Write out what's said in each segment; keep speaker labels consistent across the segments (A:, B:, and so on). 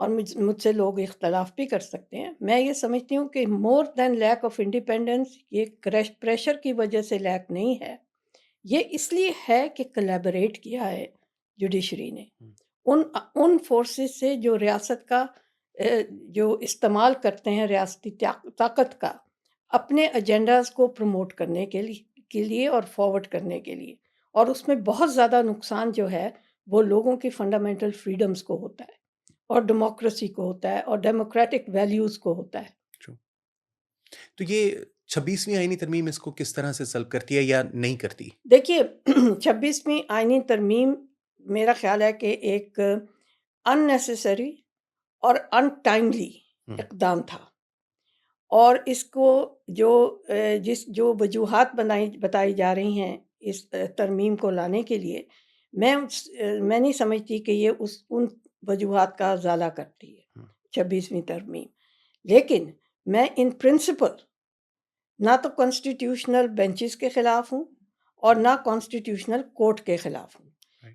A: اور مجھ سے لوگ اختلاف بھی کر سکتے ہیں. میں یہ سمجھتی ہوں کہ مور دین لیک آف انڈیپینڈنس یہ پریشر کی وجہ سے لیک نہیں ہے، یہ اس لیے ہے کہ کلیبریٹ کیا ہے جوڈیشری نے ان فورسز سے جو ریاست کا جو استعمال کرتے ہیں ریاستی طاقت کا اپنے ایجنڈاز کو پروموٹ کرنے کے لیے اور فارورڈ کرنے کے لیے، اور اس میں بہت زیادہ نقصان جو ہے وہ لوگوں کی فنڈامنٹل فریڈمز کو ہوتا ہے اور ڈیموکریسی کو ہوتا ہے اور ڈیموکریٹک ویلیوز کو ہوتا ہے.
B: True. تو یہ 26ویں آئینی ترمیم اس کو کس طرح سے سلب کرتی ہے یا نہیں کرتی؟
A: دیکھیے 26ویں آئینی ترمیم میرا خیال ہے کہ ایک اننیسیسری اور ان ٹائملی اقدام تھا، اور اس کو جو وجوہات بتائی جا رہی ہیں اس ترمیم کو لانے کے لیے، میں نہیں سمجھتی کہ یہ ان وجوہات کا ازالہ کرتی ہے 26ویں ترمیم. لیکن میں ان پرنسپل نہ تو کانسٹیٹیوشنل بینچز کے خلاف ہوں اور نہ کانسٹیٹیوشنل کورٹ کے خلاف ہوں.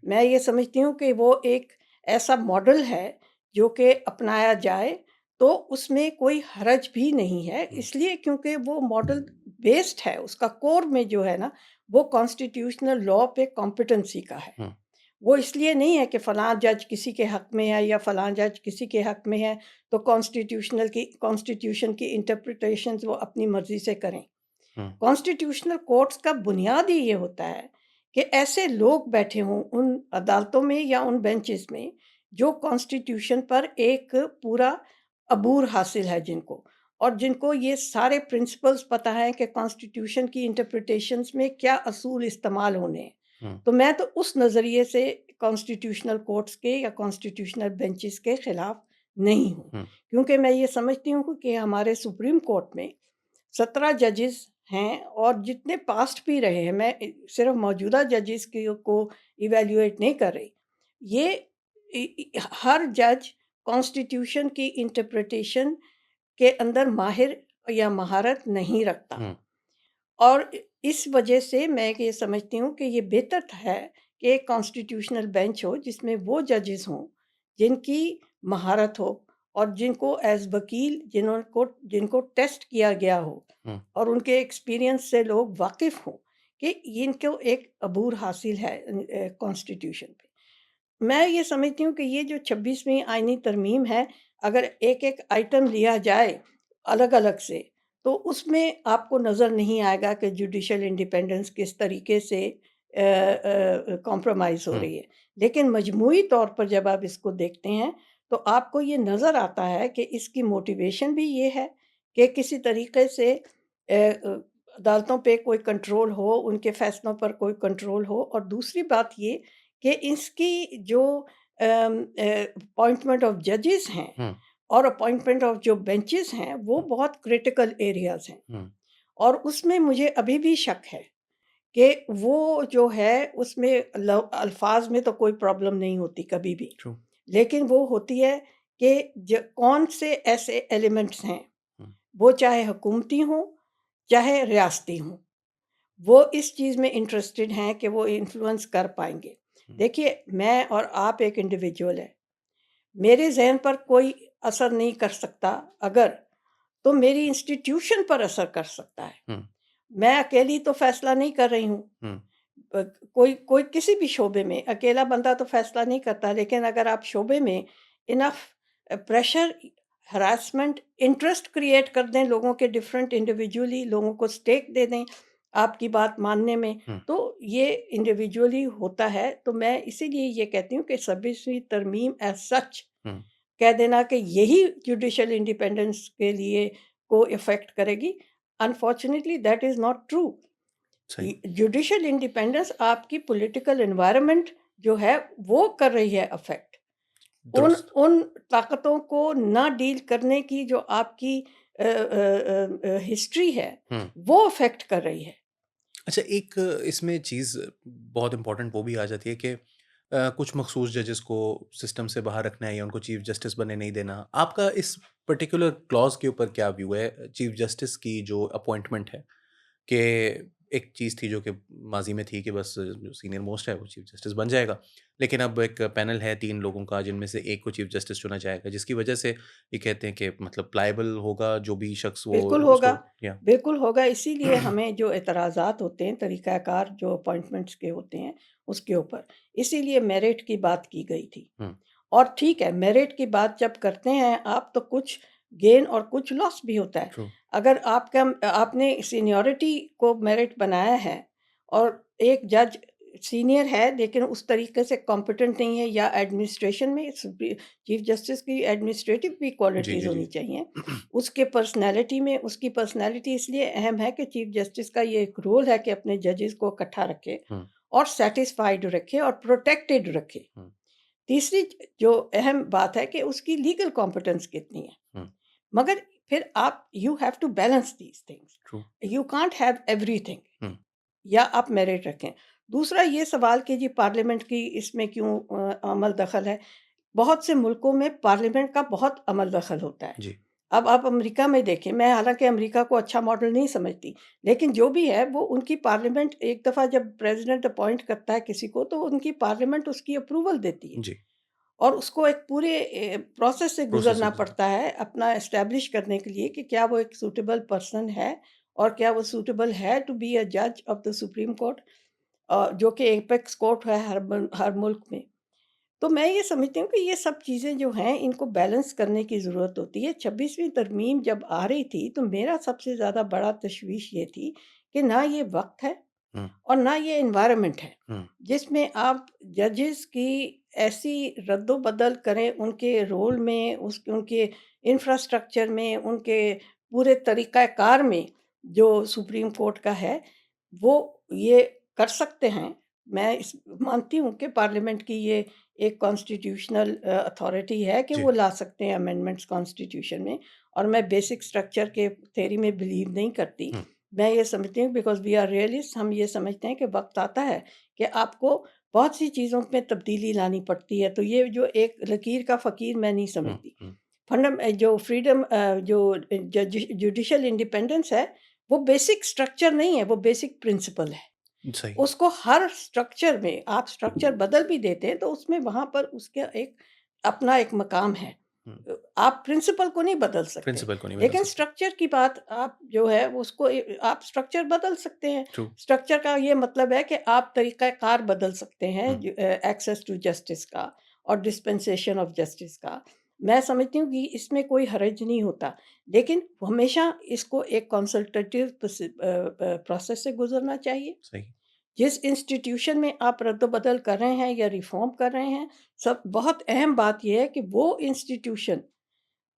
A: میں یہ سمجھتی ہوں کہ وہ ایک ایسا ماڈل ہے جو کہ اپنایا جائے تو اس میں کوئی حرج بھی نہیں ہے، اس لیے کیونکہ وہ ماڈل بیسڈ ہے، اس کا کور میں جو ہے نا وہ کانسٹیٹیوشنل لا پہ کمپیٹنسی کا ہے. وہ اس لیے نہیں ہے کہ فلاں جج کسی کے حق میں ہے یا فلاں جج کسی کے حق میں ہے تو کانسٹیٹیوشن کی انٹرپریٹیشنز وہ اپنی مرضی سے کریں. کانسٹیٹیوشنل کورٹس کا بنیاد ہی یہ ہوتا ہے کہ ایسے لوگ بیٹھے ہوں ان عدالتوں میں یا ان بینچز میں جو کانسٹیٹیوشن پر ایک پورا عبور حاصل ہے، جن کو یہ سارے پرنسپلز پتہ ہے کہ کانسٹیٹیوشن کی انٹرپریٹیشنز میں کیا اصول استعمال ہونے ہیں. تو میں تو اس نظریے سے کانسٹیٹیوشنل کورٹس کے یا کانسٹیٹیوشنل بینچز کے خلاف نہیں ہوں، کیونکہ میں یہ سمجھتی ہوں کہ ہمارے سپریم کورٹ میں 17 ججز ہیں اور جتنے پاسٹ بھی رہے ہیں، میں صرف موجودہ ججز کو ایویلیویٹ نہیں کر رہی، یہ ہر جج کانسٹیٹیوشن کی انٹرپریٹیشن کے اندر ماہر یا مہارت نہیں رکھتا. اور اس وجہ سے میں یہ سمجھتی ہوں کہ یہ بہتر ہے کہ ایک کانسٹیٹیوشنل بینچ ہو جس میں وہ ججز ہوں جن کی مہارت ہو اور جن کو ایز وکیل جن کو ٹیسٹ کیا گیا ہو اور ان کے ایکسپیرینس سے لوگ واقف ہوں کہ ان کو ایک عبور حاصل ہے کانسٹیٹیوشن پہ. میں یہ سمجھتی ہوں کہ یہ جو 26ویں آئینی ترمیم ہے، اگر ایک ایک آئٹم لیا جائے الگ الگ سے تو اس میں آپ کو نظر نہیں آئے گا کہ جوڈیشل انڈیپینڈنس کس طریقے سے کمپرومائز ہو رہی ہے. لیکن مجموعی طور پر جب آپ اس کو دیکھتے ہیں تو آپ کو یہ نظر آتا ہے کہ اس کی موٹیویشن بھی یہ ہے کہ کسی طریقے سے عدالتوں پہ کوئی کنٹرول ہو، ان کے فیصلوں پر کوئی کنٹرول ہو، اور دوسری بات یہ کہ اس کی جو اپوائنٹمنٹ آف ججز ہیں اور اپوائنٹمنٹ آف جو بینچز ہیں وہ بہت کریٹیکل ایریاز ہیں، اور اس میں مجھے ابھی بھی شک ہے کہ وہ جو ہے اس میں الفاظ میں تو کوئی پرابلم نہیں ہوتی کبھی بھی، لیکن وہ ہوتی ہے کہ کون سے ایسے ایلیمنٹس ہیں، وہ چاہے حکومتی ہوں چاہے ریاستی ہوں، وہ اس چیز میں انٹرسٹڈ ہیں کہ وہ انفلوئنس کر پائیں گے. دیکھیے میں اور آپ ایک انڈیویجول ہے، میرے ذہن پر کوئی اثر نہیں کر سکتا اگر تو میری انسٹیٹیوشن پر اثر کر سکتا ہے. میں اکیلی تو فیصلہ نہیں کر رہی ہوں، کوئی کسی بھی شعبے میں اکیلا بندہ تو فیصلہ نہیں کرتا، لیکن اگر آپ شعبے میں انف پریشر، ہراسمنٹ، انٹرسٹ کریٹ کر دیں لوگوں کے ڈفرینٹ انڈیویجولی، لوگوں کو سٹیک دے دیں آپ کی بات ماننے میں، تو یہ انڈیویجولی ہوتا ہے. تو میں اسی لیے یہ کہتی ہوں کہ 26ویں ترمیم ایز سچ کہہ دینا کہ یہی جوڈیشل انڈیپینڈنس کے لیے کو افیکٹ کرے گی، unfortunately that is not true. Judicial independence آپ کی پولیٹیکل انوائرمنٹ جو ہے وہ کر رہی ہے افیکٹ، ان طاقتوں کو نہ ڈیل کرنے کی جو آپ کی ہسٹری ہے وہ افیکٹ کر رہی ہے.
B: اچھا، ایک اس میں چیز بہت امپورٹنٹ وہ بھی آ جاتی ہے کہ کچھ مخصوص ججز کو سسٹم سے باہر رکھنا ہے یا ان کو چیف جسٹس بنے نہیں دینا. آپ کا اس پرٹیکولر کلاز کے اوپر کیا ویو ہے چیف جسٹس کی جو اپوائنٹمنٹ ہے کہ ایک چیز تھی جو کہ ماضی میں تھی کہ بس جو سینئر موسٹ ہے وہ چیف جسٹس بن جائے گا، لیکن اب ایک پینل ہے 3 لوگوں کا جن میں سے ایک کو چیف جسٹس چنا جائے گا، جس کی وجہ سے یہ کہتے ہیں کہ مطلب پلائیبل ہوگا جو بھی شخص وہ
A: بالکل
B: اس
A: ہوگا،
B: کو یا
A: بالکل ہوگا، اسی لیے ہمیں جو اعتراضات ہوتے ہیں طریقہ کار جو اپوائنٹمنٹس کے ہوتے ہیں اس کے اوپر، اسی لیے میرٹ کی بات کی گئی تھی۔
B: ہوں،
A: اور ٹھیک ہے، میرٹ کی بات جب کرتے ہیں آپ تو کچھ گین اور کچھ لاس بھی ہوتا ہے۔
B: ٹرو،
A: اگر آپ نے سینیورٹی کو میرٹ بنایا ہے اور ایک جج سینئر ہے لیکن اس طریقے سے کمپیٹنٹ نہیں ہے، یا ایڈمنسٹریشن میں چیف جسٹس کی ایڈمنسٹریٹو بھی
B: جی،
A: کوالٹیز
B: جی، جی،
A: ہونی چاہیے، اس کے پرسنالٹی میں، اس کی پرسنالٹی اس لیے اہم ہے کہ چیف جسٹس کا یہ ایک رول ہے کہ اپنے ججز کو اکٹھا رکھے
B: ہوں،
A: اور سیٹسفائیڈ رکھے اور پروٹیکٹڈ رکھے۔
B: ہوں،
A: تیسری جو اہم بات ہے کہ اس کی لیگل کمپیٹنس کتنی ہے،
B: ہوں،
A: مگر پھر آپ you have to balance these
B: two,
A: things, you can't have everything,
B: ہوں،
A: یا آپ میرٹ رکھیں۔ دوسرا یہ سوال کہ جی پارلیمنٹ کی اس میں کیوں عمل دخل ہے، بہت سے ملکوں میں پارلیمنٹ کا بہت عمل دخل ہوتا ہے۔
B: جی،
A: اب آپ امریکہ میں دیکھیں، میں حالانکہ امریکہ کو اچھا ماڈل نہیں سمجھتی، لیکن جو بھی ہے وہ ان کی پارلیمنٹ ایک دفعہ جب پریزیڈنٹ اپوائنٹ کرتا ہے کسی کو تو ان کی پارلیمنٹ اس کی اپروول دیتی ہے،
B: جی،
A: اور اس کو ایک پورے پروسیس سے
B: پروسیس سے
A: گزرنا
B: گزرنا،
A: پڑتا ہے اپنا اسٹیبلش کرنے کے لیے کہ کیا وہ ایک سوٹیبل پرسن ہے، اور کیا وہ سوٹیبل ہے ٹو بی اے جج آف دا سپریم کورٹ، جو کہ ایپیکس کورٹ ہے ہر ملک میں۔ تو میں یہ سمجھتی ہوں کہ یہ سب چیزیں جو ہیں ان کو بیلنس کرنے کی ضرورت ہوتی ہے۔ 26ویں ترمیم جب آ رہی تھی تو میرا سب سے زیادہ بڑا تشویش یہ تھی کہ نہ یہ وقت ہے
B: ہوں،
A: اور نہ یہ انوائرمنٹ ہے
B: ہوں،
A: جس میں آپ ججز کی ایسی رد و بدل کریں ان کے رول میں، ان کے انفراسٹرکچر میں، ان کے پورے طریقہ کار میں جو سپریم کورٹ کا ہے، وہ یہ کر سکتے ہیں۔ میں مانتی ہوں کہ پارلیمنٹ کی یہ ایک کانسٹیٹیوشنل اتھارٹی ہے کہ
B: جی،
A: وہ لا سکتے ہیں امینڈمنٹس کانسٹیٹیوشن میں، اور میں بیسک اسٹرکچر کے تھیوری میں بلیو نہیں کرتی۔
B: ہوں،
A: میں یہ سمجھتی ہوں بیکاز وی آر ریئلسٹ، ہم یہ سمجھتے ہیں کہ وقت آتا ہے کہ آپ کو بہت سی چیزوں میں تبدیلی لانی پڑتی ہے، تو یہ جو ایک لکیر کا فقیر میں نہیں
B: ہوں،
A: سمجھتی۔
B: ہوں،
A: جو فریڈم، جو جوڈیشل انڈیپینڈنس ہے، وہ بیسک اسٹرکچر نہیں ہے، وہ بیسک پرنسپل ہے۔
B: صحیح،
A: اس کو ہر اسٹرکچر میں آپ اسٹرکچر بدل بھی دیتے ہیں تو اس میں وہاں پر اس کا ایک اپنا ایک مقام ہے۔
B: ہوں،
A: آپ پرنسپل کو نہیں بدل سکتے،
B: پرنسپل کو نہیں بدل
A: لیکن
B: سکتے،
A: اسٹرکچر کی بات آپ جو ہے اس کو آپ اسٹرکچر بدل سکتے ہیں۔
B: ٹرو،
A: اسٹرکچر کا یہ مطلب ہے کہ آپ طریقہ کار بدل سکتے ہیں
B: ہوں،
A: ایکسیس ٹو جسٹس کا اور ڈسپنسیشن آف جسٹس کا۔ میں سمجھتی ہوں کہ اس میں کوئی حرج نہیں ہوتا، لیکن ہمیشہ اس کو ایک کنسلٹیٹیو پروسیس سے گزرنا چاہیے۔
B: صحیح،
A: جس انسٹیٹیوشن میں آپ رد و بدل کر رہے ہیں یا ریفارم کر رہے ہیں، بہت اہم بات یہ ہے کہ وہ انسٹیٹیوشن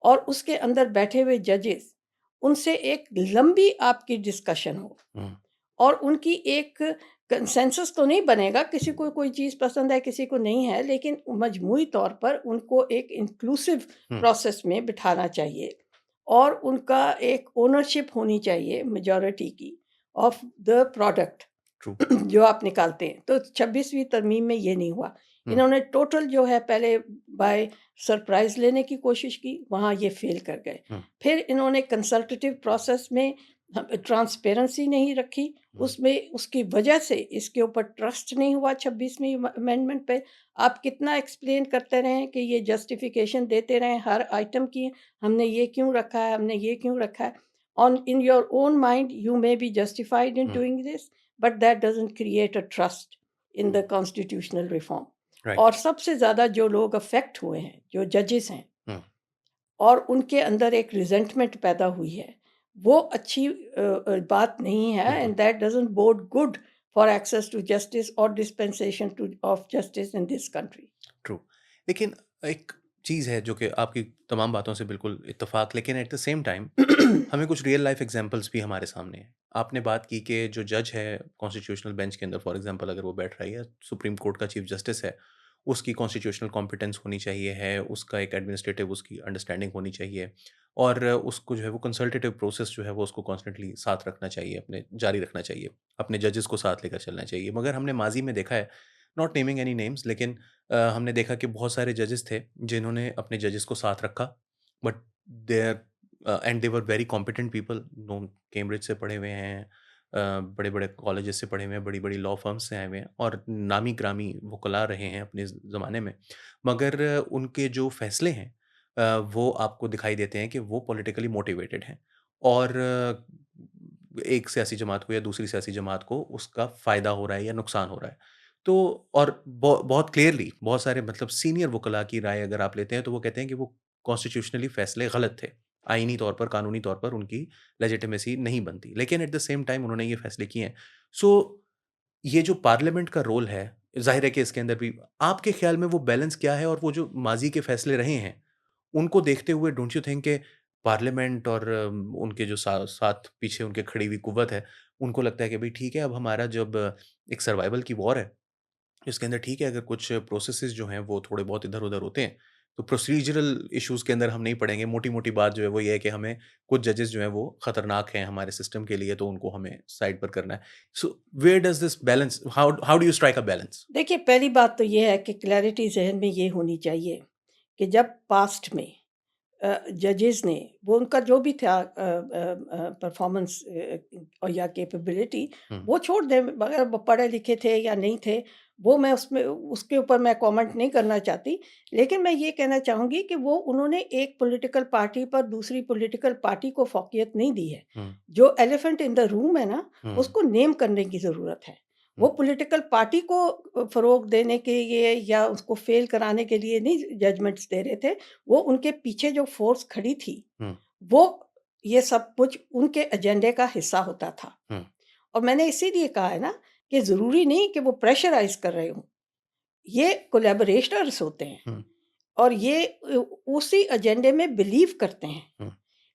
A: اور اس کے اندر بیٹھے ہوئے ججز، ان سے ایک لمبی آپ کی ڈسکشن ہو،
B: ہوں،
A: اور ان کی ایک کنسنسس تو نہیں بنے گا، کسی کو کوئی چیز پسند ہے کسی کو نہیں ہے، لیکن مجموعی طور پر ان کو ایک انکلوسیو
B: ہوں،
A: پروسیس میں بٹھانا چاہیے، اور ان کا ایک اونرشپ ہونی چاہیے میجورٹی کی آف دا پروڈکٹ
B: ٹرو،
A: جو آپ نکالتے ہیں۔ تو 26ویں ترمیم میں یہ نہیں ہوا،
B: ہوں،
A: انہوں نے ٹوٹل جو ہے پہلے بائی سرپرائز لینے کی کوشش کی، وہاں یہ فیل کر گئے۔
B: ہوں،
A: پھر انہوں نے کنسلٹیٹیو پروسیس میں ٹرانسپیرنسی نہیں رکھی،
B: ہوں،
A: اس میں اس کی وجہ سے اس کے اوپر ٹرسٹ نہیں ہوا 26ویں امینڈمنٹ پہ۔ آپ کتنا ایکسپلین کرتے رہیں کہ یہ جسٹیفیکیشن دیتے رہیں ہر آئٹم کی، ہم نے یہ کیوں رکھا ہے، ہم نے یہ کیوں رکھا ہے۔ in your own mind you may be justified in
B: ہوں،
A: doing this, but that doesn't create a trust in the constitutional reform۔
B: Right,
A: اور سب سے زیادہ جو لوگ افیکٹ ہوئے ہیں، جو ججز ہیں،
B: ہوں،
A: اور ان کے اندر ایک ریزنٹمنٹ پیدا ہوئی ہے، وہ اچھی بات نہیں ہے،
B: بالکل،
A: and that doesn't bode good for access to justice اور dispensation of justice in this country.
B: True, لیکن ایک چیز ہے جو کہ آپ کی تمام باتوں سے بالکل اتفاق، لیکن ایٹ دا سیم ٹائم ہمیں کچھ ریئل لائف ایگزامپلس بھی ہمارے سامنے ہیں۔ آپ نے بات کی کہ جو جج ہے کانسٹیٹیوشنل بینچ کے اندر، فار ایگزامپل اگر وہ بیٹھ رہا ہے یا سپریم کورٹ کا چیف جسٹس ہے، اس کی کانسٹیٹیوشنل کمپیٹنس ہونی چاہیے ہے، اس کا ایک ایڈمنسٹریٹو اس کی انڈرسٹینڈنگ ہونی چاہیے، اور اس کو جو ہے وہ کنسلٹیٹیو پروسیس جو ہے وہ اس کو کانسٹنٹلی ساتھ رکھنا چاہیے، اپنے جاری رکھنا چاہیے، اپنے ججز کو ساتھ لے کر چلنا چاہیے۔ مگر ہم نے ماضی میں دیکھا ہے، ناٹ نیمنگ اینی نیمز، لیکن ہم نے دیکھا کہ بہت سارے ججز تھے جنہوں نے اپنے ججز کو ساتھ رکھا، but they and they were very competent people, Cambridge سے پڑھے ہوئے ہیں، بڑے بڑے کالجز سے پڑھے ہوئے ہیں، بڑی بڑی لاء فرمز سے آئے ہوئے ہیں اور نامی گرامی وکلاء رہے ہیں اپنے زمانے میں، مگر ان کے جو فیصلے ہیں وہ آپ کو دکھائی دیتے ہیں کہ وہ پولیٹیکلی موٹیویٹڈ ہیں اور ایک سیاسی جماعت کو یا دوسری سیاسی جماعت کو اس کا فائدہ ہو رہا ہے یا نقصان ہو رہا ہے۔ تو اور بہت کلیئرلی بہت سارے مطلب سینئر وکلاء کی رائے اگر آپ لیتے ہیں تو وہ کہتے ہیں کہ وہ کانسٹیٹیوشنلی فیصلے غلط تھے۔ آئینی طور پر، قانونی طور پر ان کی لیجیٹمیسی نہیں بنتی، لیکن ایٹ دا سیم ٹائم انہوں نے یہ فیصلے کیے ہیں۔ سو یہ جو پارلیمنٹ کا رول ہے، ظاہر ہے کہ اس کے اندر بھی آپ کے خیال میں وہ بیلنس کیا ہے؟ اور وہ جو ماضی کے فیصلے رہے ہیں ان کو دیکھتے ہوئے ڈونٹ یو تھنک کہ پارلیمنٹ اور ان کے جو ساتھ پیچھے ان کے کھڑی ہوئی قوت ہے، ان کو لگتا ہے کہ بھئی ٹھیک ہے، اب ہمارا جب ایک سروائیول کی وار ہے، اس کے اندر ٹھیک ہے اگر کچھ پروسیسز جو ہیں وہ تھوڑے بہت ادھر-ادھر ہوتے ہیں، تو پروسیجرل ایشوز کے اندر ہم نہیں پڑیں گے، موٹی-موٹی بات جو ہے وہ یہ ہے کہ ہمیں کچھ ججز جو ہیں وہ خطرناک ہیں ہمارے سسٹم کے لیے، تو ان کو ہمیں سائڈ پر کرنا ہے۔ So where does this balance how do you strike a balance?
A: دیکھیے، پہلی بات تو یہ ہے کہ کلیئرٹی ذہن میں یہ ہونی چاہیے کہ جب پاسٹ میں ججز نے وہ ان کا جو بھی تھا پرفارمنس اور یا کیپیبلٹی،
B: ہوں،
A: وہ چھوڑ دیں، اگر وہ پڑھے لکھے تھے یا نہیں تھے، وہ میں اس کے اوپر میں کامنٹ نہیں کرنا چاہتی، لیکن میں یہ کہنا چاہوں گی کہ وہ انہوں نے ایک پولیٹیکل پارٹی پر دوسری پولیٹیکل پارٹی کو فوقیت نہیں دی ہے۔
B: ہوں،
A: جو ایلیفنٹ ان دا روم ہے نا،
B: ہوں،
A: اس کو نیم کرنے کی ضرورت ہے۔
B: ہوں،
A: وہ پولیٹیکل پارٹی کو فروغ دینے کے لیے یا اس کو فیل کرانے کے لیے نہیں ججمنٹس دے رہے تھے، وہ ان کے پیچھے جو فورس کھڑی تھی،
B: ہوں،
A: وہ یہ سب کچھ ان کے ایجنڈے کا حصہ ہوتا تھا۔
B: ہوں،
A: اور میں نے اسی لیے کہا ہے نا کہ ضروری نہیں کہ وہ پریشرائز کر رہے ہوں، یہ کولیبوریشنرز ہوتے ہیں
B: ہوں،
A: اور یہ اسی ایجنڈے میں بلیو کرتے ہیں۔
B: ہوں،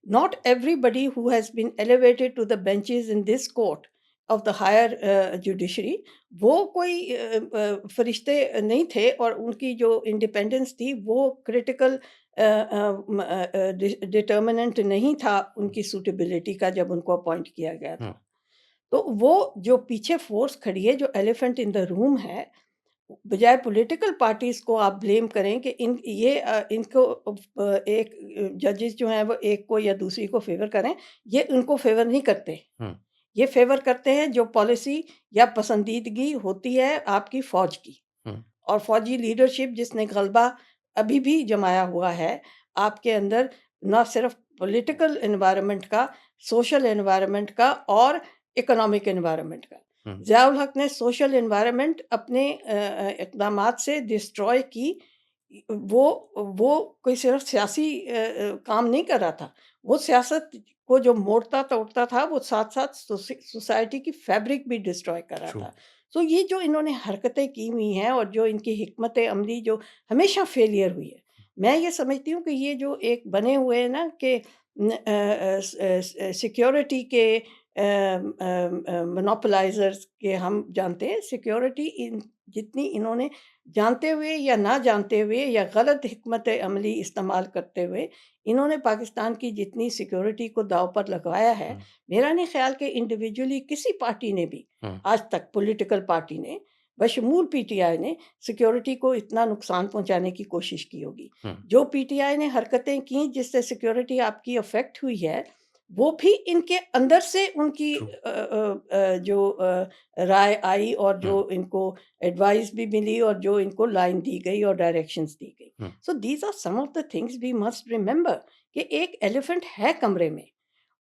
A: Not everybody who has been elevated to the benches in this court of the higher judiciary، وہ کوئی فرشتے نہیں تھے، اور ان کی جو انڈیپینڈنس تھی وہ کریٹیکل ڈٹرمننٹ نہیں تھا ان کی سوٹیبلٹی کا جب ان کو اپوائنٹ کیا گیا
B: ہوں،
A: تھا۔ تو وہ جو پیچھے فورس کھڑی ہے، جو ایلیفنٹ ان دا روم ہے، بجائے پولیٹیکل پارٹیز کو آپ بلیم کریں کہ ان کو ایک ججز جو ہیں وہ ایک کو یا دوسری کو فیور کریں، یہ ان کو فیور نہیں کرتے۔
B: ہوں،
A: یہ فیور کرتے ہیں جو پالیسی یا پسندیدگی ہوتی ہے آپ کی فوج کی،
B: ہوں،
A: اور فوجی لیڈرشپ جس نے غلبہ ابھی بھی جمایا ہوا ہے آپ کے اندر، نہ صرف پولیٹیکل انوائرمنٹ کا، سوشل انوائرمنٹ کا اور اکنامک انوائرمنٹ کا۔
B: ہوں،
A: ضیاء الحق نے سوشل انوائرمنٹ اپنے اقدامات سے ڈسٹروائے کی۔ وہ کوئی صرف سیاسی کام نہیں کر رہا تھا، وہ سیاست کو جو موڑتا توڑتا تھا، وہ ساتھ ساتھ سوسائٹی کی فیبرک بھی ڈسٹروائے کر رہا
B: ٹرو،
A: تھا۔ تو یہ جو انہوں نے حرکتیں کی ہوئی ہیں اور جو ان کی حکمت عملی جو ہمیشہ فیلئر ہوئی ہے، میں یہ سمجھتی ہوں کہ یہ جو ایک بنے ہوئے ہیں نا کہ سیکیورٹی کے منوپلائزرز کے، ہم جانتے ہیں سیکیورٹی جتنی انہوں نے جانتے ہوئے یا نہ جانتے ہوئے یا غلط حکمت عملی استعمال کرتے ہوئے انہوں نے پاکستان کی جتنی سیکیورٹی کو داؤ پر لگایا ہے،
B: ہوں،
A: میرا نہیں خیال کہ انڈیویجولی کسی پارٹی نے بھی
B: ہوں،
A: آج تک، پولیٹیکل پارٹی نے بشمول پی ٹی آئی نے، سیکیورٹی کو اتنا نقصان پہنچانے کی کوشش کی ہوگی۔
B: ہوں،
A: جو پی ٹی آئی نے حرکتیں کی جس سے سیکیورٹی آپ کی افیکٹ ہوئی ہے، وہ بھی ان کے اندر سے ان کی
B: ٹرو،
A: جو رائے آئی اور
B: ہوں،
A: جو ان کو ایڈوائس بھی ملی اور جو ان کو لائن دی گئی اور ڈائریکشنز دی گئی۔
B: ہوں،
A: so these are some of the things we must remember کہ ایک ایلیفنٹ ہے کمرے میں،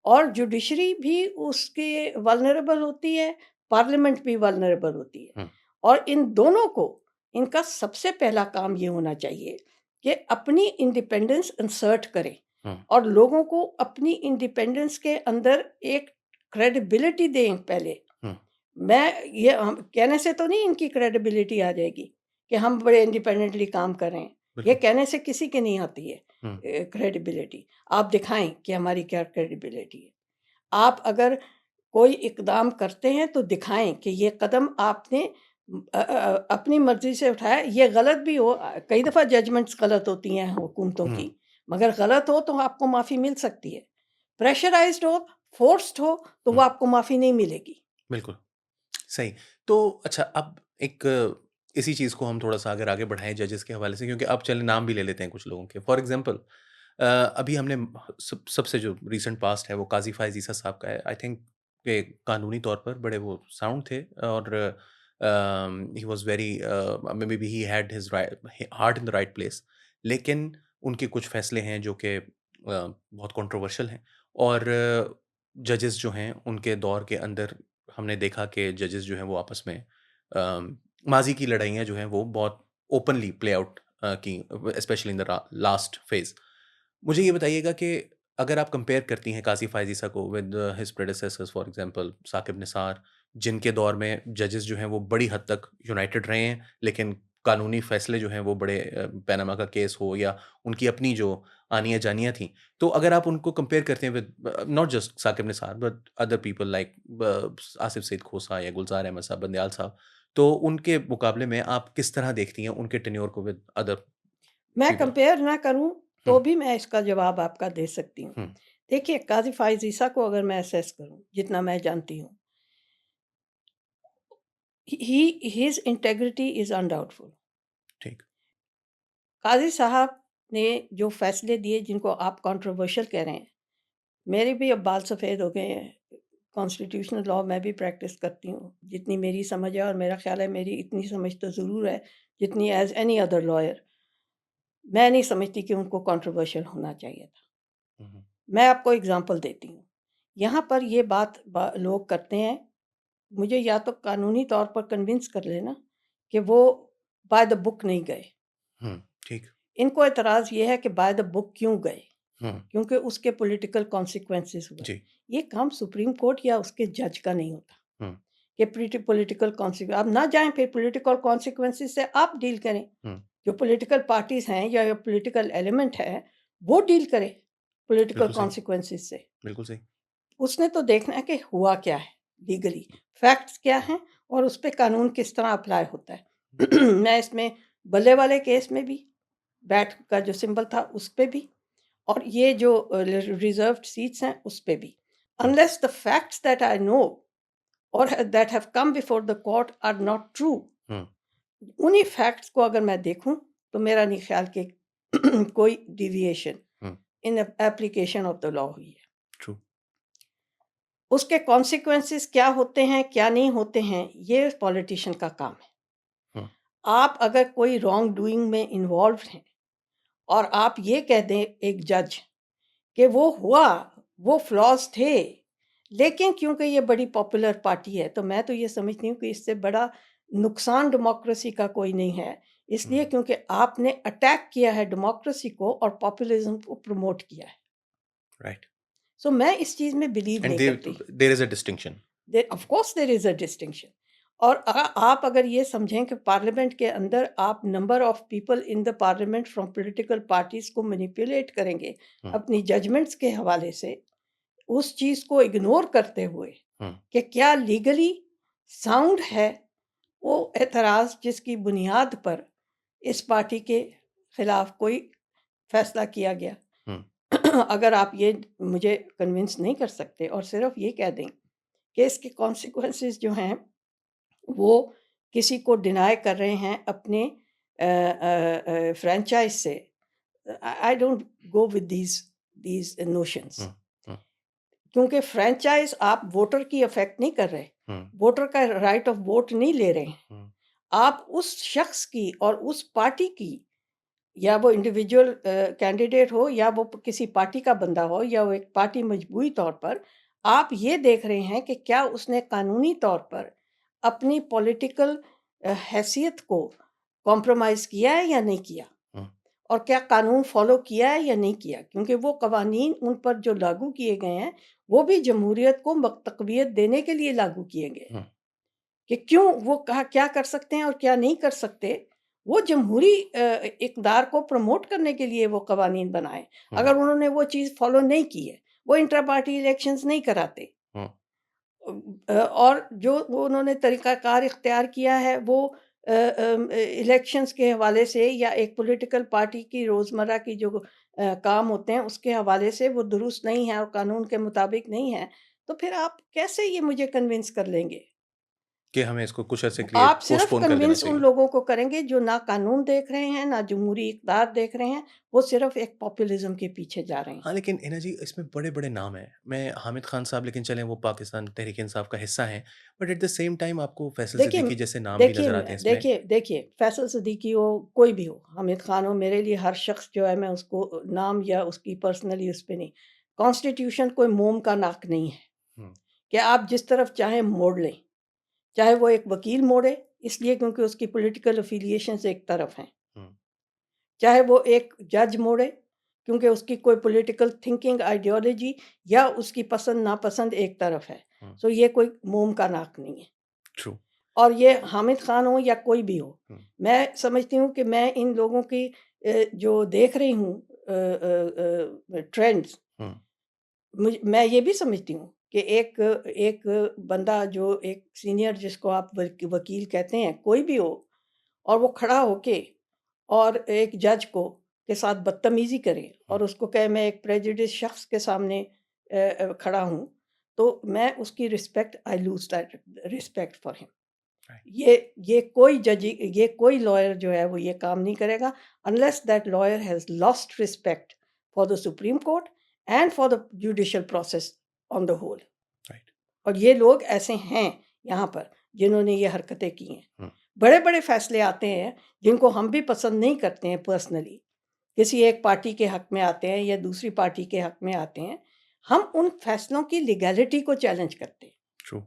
A: اور جوڈیشری بھی اس کے ولنریبل ہوتی ہے، پارلیمنٹ بھی ولنریبل ہوتی ہے،
B: ہوں،
A: اور ان دونوں کو ان کا سب سے پہلا کام یہ ہونا چاہیے کہ اپنی انڈیپینڈنس انسرٹ کریں
B: ہوں،
A: اور لوگوں کو اپنی انڈیپینڈنس کے اندر ایک کریڈیبلٹی دیں پہلے۔
B: ہوں،
A: میں یہ کہنے سے تو نہیں ان کی کریڈیبلٹی آ جائے گی کہ ہم بڑے انڈیپینڈنٹلی کام کر رہے ہیں، یہ
B: بالکل،
A: کہنے سے کسی کے نہیں آتی
B: ہوں،
A: ہے کریڈیبلٹی۔ آپ دکھائیں کہ ہماری کیا کریڈیبلٹی ہے۔ آپ اگر کوئی اقدام کرتے ہیں تو دکھائیں کہ یہ قدم آپ نے اپنی مرضی سے اٹھایا، یہ غلط بھی ہو، کئی دفعہ ججمنٹس غلط ہوتی ہیں حکومتوں
B: ہوں،
A: کی، مگر غلط ہو تو آپ کو معافی مل سکتی ہے۔ پریشرائزڈ ہو، فورسڈ ہو، تو وہ
B: ہوں،
A: آپ کو معافی نہیں ملے گی۔
B: بالکل، صحیح۔ تو اچھا اب ایک اسی چیز کو ہم تھوڑا-سا اگر آگے بڑھائیں ججز کے حوالے سے، کیونکہ اب چلیں نام بھی لے لیتے ہیں کچھ لوگوں کے۔ فار ایگزامپل ابھی ہم نے سب سے جو ریسنٹ پاسٹ ہے وہ قاضی فائز عیسیٰ صاحب کا ہے۔ آئی تھنک کہ قانونی طور پر بڑے وہ ساؤنڈ تھے، اور he was very maybe he had his heart in the right place, لیکن ان کے کچھ فیصلے ہیں جو کہ بہت کنٹروورشل ہیں، اور ججز جو ہیں ان کے دور کے اندر ہم نے دیکھا کہ ججز جو ہیں وہ آپس میں ماضی کی لڑائیاں جو ہیں وہ بہت اوپنلی پلے آؤٹ کی، specially in the last phase. مجھے یہ بتائیے گا کہ اگر آپ کمپیئر کرتی ہیں قاضی فائز عیسیٰ کو with his predecessors, for example Saqib Nisar, جن کے دور میں ججز جو ہیں وہ بڑی حد تک یونائٹڈ رہے ہیں، لیکن قانونی فیصلے جو ہیں وہ بڑے پیناما کا کیس ہو یا ان کی اپنی جو آنیاں جانیاں تھیں، تو اگر آپ ان کو کمپیئر کرتے ہیں with not just Saqib Nisar but other people like Asif Saeed Khosa یا گلزار احمد صاحب بندیال صاحب، تو ان کے مقابلے میں آپ کس طرح دیکھتی ہیں ان کے ٹینیور کو ود ادر
A: میں
B: پیپل؟
A: کمپیئر نہ کروں تو بھی میں اس کا جواب آپ کا دے سکتی ہوں۔
B: ہوں،
A: دیکھیے، قاضی فائز عیسیٰ کو اگر میں اسیس کروں، جتنا میں جانتی ہوں، ہز انٹیگریٹی از انڈاؤٹفل۔
B: ٹھیک۔
A: قاضی صاحب نے جو فیصلے دیے جن کو آپ کنٹروورشل کہہ رہے ہیں، میرے بھی اب بال سفید ہو گئے ہیں، کانسٹیٹیوشنل لاء میں بھی پریکٹس کرتی ہوں، جتنی میری سمجھ ہے، اور میرا خیال ہے میری اتنی سمجھ تو ضرور ہے جتنی ایز اینی ادر لائر، میں نہیں سمجھتی کہ ان کو کنٹروورشل ہونا چاہیے تھا۔
B: ہوں،
A: میں آپ کو اگزامپل دیتی ہوں۔ یہاں پر یہ بات لوگ کرتے ہیں، مجھے یا تو قانونی طور پر کنونس کر لینا کہ وہ بائی دا بک نہیں گئے۔
B: ہوں، ٹھیک۔
A: ان کو اعتراض یہ ہے کہ بائی دا بک کیوں گئے،
B: ہوں،
A: کیونکہ اس کے پولیٹیکل کانسیکوینسز ہوئے۔
B: جی۔
A: یہ کام سپریم کورٹ یا اس کے جج کا نہیں ہوتا
B: ہوں،
A: کہ پولیٹیکل کانسیکوینس آپ نہ جائیں، پھر پولیٹیکل کانسیکوینسز سے آپ ڈیل کریں۔
B: ہوں،
A: جو پولیٹیکل پارٹیز ہیں یا پولیٹیکل ایلیمنٹ ہے وہ ڈیل کرے پولیٹیکل
B: بالکل صحیح،
A: کانسیکوینسز سے۔
B: بالکل صحیح۔
A: اس نے تو دیکھنا ہے کہ ہوا کیا ہے، لیگلی فیکٹس کیا ہیں، اور اس پہ قانون کس طرح اپلائی ہوتا ہے۔ میں اس میں بلے والے کیس میں بھی، بیٹ کا جو سمبل تھا اس پہ بھی، اور یہ جو ریزروڈ سیٹس ہیں اس پہ بھی،
B: ہوں،
A: unless the facts that I know or that have come before the court are not true،
B: ہوں،
A: انہی فیکٹس کو اگر میں دیکھوں تو میرا نہیں خیال کہ کوئی ڈیویشن
B: ہوں،
A: ان اپلیکیشن آف دا لا ہوئی ہے۔
B: ٹرو۔
A: اس کے کانسیکوینسز کیا ہوتے ہیں کیا نہیں ہوتے ہیں، یہ پولیٹیشین کا کام ہے۔
B: ہوں،
A: آپ اگر کوئی رانگ ڈوئنگ میں انوالوڈ ہیں اور آپ یہ کہہ دیں ایک جج کہ وہ ہوا، وہ فلاز تھے، لیکن کیونکہ یہ بڑی پاپولر پارٹی ہے، تو میں تو یہ سمجھتی ہوں کہ اس سے بڑا نقصان ڈیموکریسی کا کوئی نہیں ہے، اس لیے کیونکہ آپ نے اٹیک کیا ہے ڈیموکریسی کو اور پاپولزم کو پروموٹ کیا ہے۔
B: رائٹ۔
A: سو میں اس چیز میں بلیو
B: اینڈ
A: نہیں کرتی۔
B: There is a distinction.
A: Of course there is a distinction, اور آپ اگر یہ سمجھیں کہ پارلیمنٹ کے اندر آپ number of people in the parliament from political parties کو مینیپولیٹ کریں گے
B: ہوں،
A: اپنی ججمنٹس کے حوالے سے، اس چیز کو اگنور کرتے ہوئے
B: ہوں،
A: کہ کیا لیگلی ساؤنڈ ہے وہ اعتراض جس کی بنیاد پر اس پارٹی کے خلاف کوئی فیصلہ کیا گیا۔
B: ہوں،
A: اگر آپ یہ مجھے کنونس نہیں کر سکتے اور صرف یہ کہہ دیں کہ اس کے کانسیکوینسز جو ہیں وہ کسی کو ڈینائی کر رہے ہیں اپنے فرینچائز سے، I don't go with these notions,
B: ہوں، ہوں،
A: کیونکہ فرینچائز آپ ووٹر کی افیکٹ نہیں کر رہے،
B: ہوں،
A: ووٹر کا رائٹ آف ووٹ نہیں لے رہے ہیں،
B: ہوں،
A: آپ اس شخص کی اور اس پارٹی کی، یا وہ انڈیویجول کینڈیڈیٹ ہو یا وہ کسی پارٹی کا بندہ ہو یا وہ ایک پارٹی مجموعی طور پر، آپ یہ دیکھ رہے ہیں کہ کیا اس نے قانونی طور پر اپنی پولیٹیکل حیثیت کو کمپرومائز کیا ہے یا نہیں کیا،
B: ہوں،
A: اور کیا قانون فالو کیا ہے یا نہیں کیا، کیونکہ وہ قوانین ان پر جو لاگو کیے گئے ہیں وہ بھی جمہوریت کو تقویت دینے کے لیے لاگو کیے گئے،
B: ہوں،
A: کہ کیوں وہ کیا کر سکتے ہیں اور کیا نہیں کر سکتے، وہ جمہوری اقدار کو پروموٹ کرنے کے لیے وہ قوانین بنائے۔
B: ہوں،
A: اگر انہوں نے وہ چیز فالو نہیں کی ہے، وہ انٹرا پارٹی الیکشنز نہیں کراتے،
B: ہوں،
A: اور جو وہ انہوں نے طریقہ کار اختیار کیا ہے وہ الیکشنز کے حوالے سے یا ایک پولیٹیکل پارٹی کی روزمرہ کی جو کام ہوتے ہیں اس کے حوالے سے وہ درست نہیں ہے اور قانون کے مطابق نہیں ہے، تو پھر آپ کیسے یہ مجھے کنونس کر لیں گے؟
B: کہ ہمیں اس کو کچھ عرصے کے لیے
A: آپ صرف
B: پوسٹ پون کر دینا
A: کنونس ان
B: چاہیے.
A: لوگوں کو کریں گے جو نہ قانون دیکھ رہے ہیں نہ جمہوری اقدار دیکھ رہے ہیں، وہ صرف ایک پاپولزم کے پیچھے جا رہے ہیں.
B: ہاں لیکن اینا جی اس میں بڑے بڑے نام ہیں. میں حامد خان صاحب لیکن چلیں وہ پاکستان تحریک انصاف کا حصہ ہیں، but at the same time آپ کو فیصل
A: دیکھیے
B: صدیقی جیسے نام بھی
A: دیکھیے
B: نظر آتے ہیں اس میں.
A: دیکھیے دیکھیے فیصل صدیقی ہو، کوئی بھی ہو، حامد خان ہو، میرے لیے ہر شخص جو ہے میں اس کو نام یا اس کی پرسنلی اس پہ نہیں. کانسٹیٹیوشن کوئی موم کا ناک نہیں ہے
B: ہم،
A: کہ آپ جس طرف چاہیں موڑ لیں. چاہے وہ ایک وکیل موڑے اس لیے کیونکہ اس کی پولیٹیکل افیلیشنز ایک طرف ہیں،
B: ہم،
A: چاہے وہ ایک جج موڑے کیونکہ اس کی کوئی پولیٹیکل تھنکنگ آئیڈیالوجی یا اس کی پسند ناپسند ایک طرف ہے.
B: ہم،
A: سو یہ کوئی موم کا ناک نہیں ہے.
B: ٹرو.
A: اور یہ حامد خان ہو یا کوئی بھی ہو،
B: ہم،
A: میں سمجھتی ہوں کہ میں ان لوگوں کی جو دیکھ رہی ہوں ٹرینڈز،
B: ہم،
A: میں یہ بھی سمجھتی ہوں کہ ایک بندہ جو ایک سینئر جس کو آپ وکیل کہتے ہیں کوئی بھی ہو، اور وہ کھڑا ہو کے اور ایک جج کو کے ساتھ بدتمیزی کرے اور
B: ہم،
A: اس کو کہے میں ایک پریجوڈس شخص کے سامنے کھڑا ہوں، تو میں اس کی respect I lose that respect for ہم. یہ کوئی لائر جو ہے وہ یہ کام نہیں کرے گا unless that lawyer has lost respect for the Supreme Court and for the judicial process on the whole.
B: Right.
A: اور یہ لوگ ایسے ہیں یہاں پر جنہوں نے یہ حرکتیں کی ہیں.
B: ہم،
A: بڑے بڑے فیصلے آتے ہیں جن کو ہم بھی پسند نہیں کرتے ہیں پرسنلی، کسی ایک پارٹی کے حق میں آتے ہیں یا دوسری پارٹی کے حق میں آتے ہیں، ہم ان فیصلوں کی لیگیلٹی کو چیلنج کرتے ہیں.
B: ٹرو.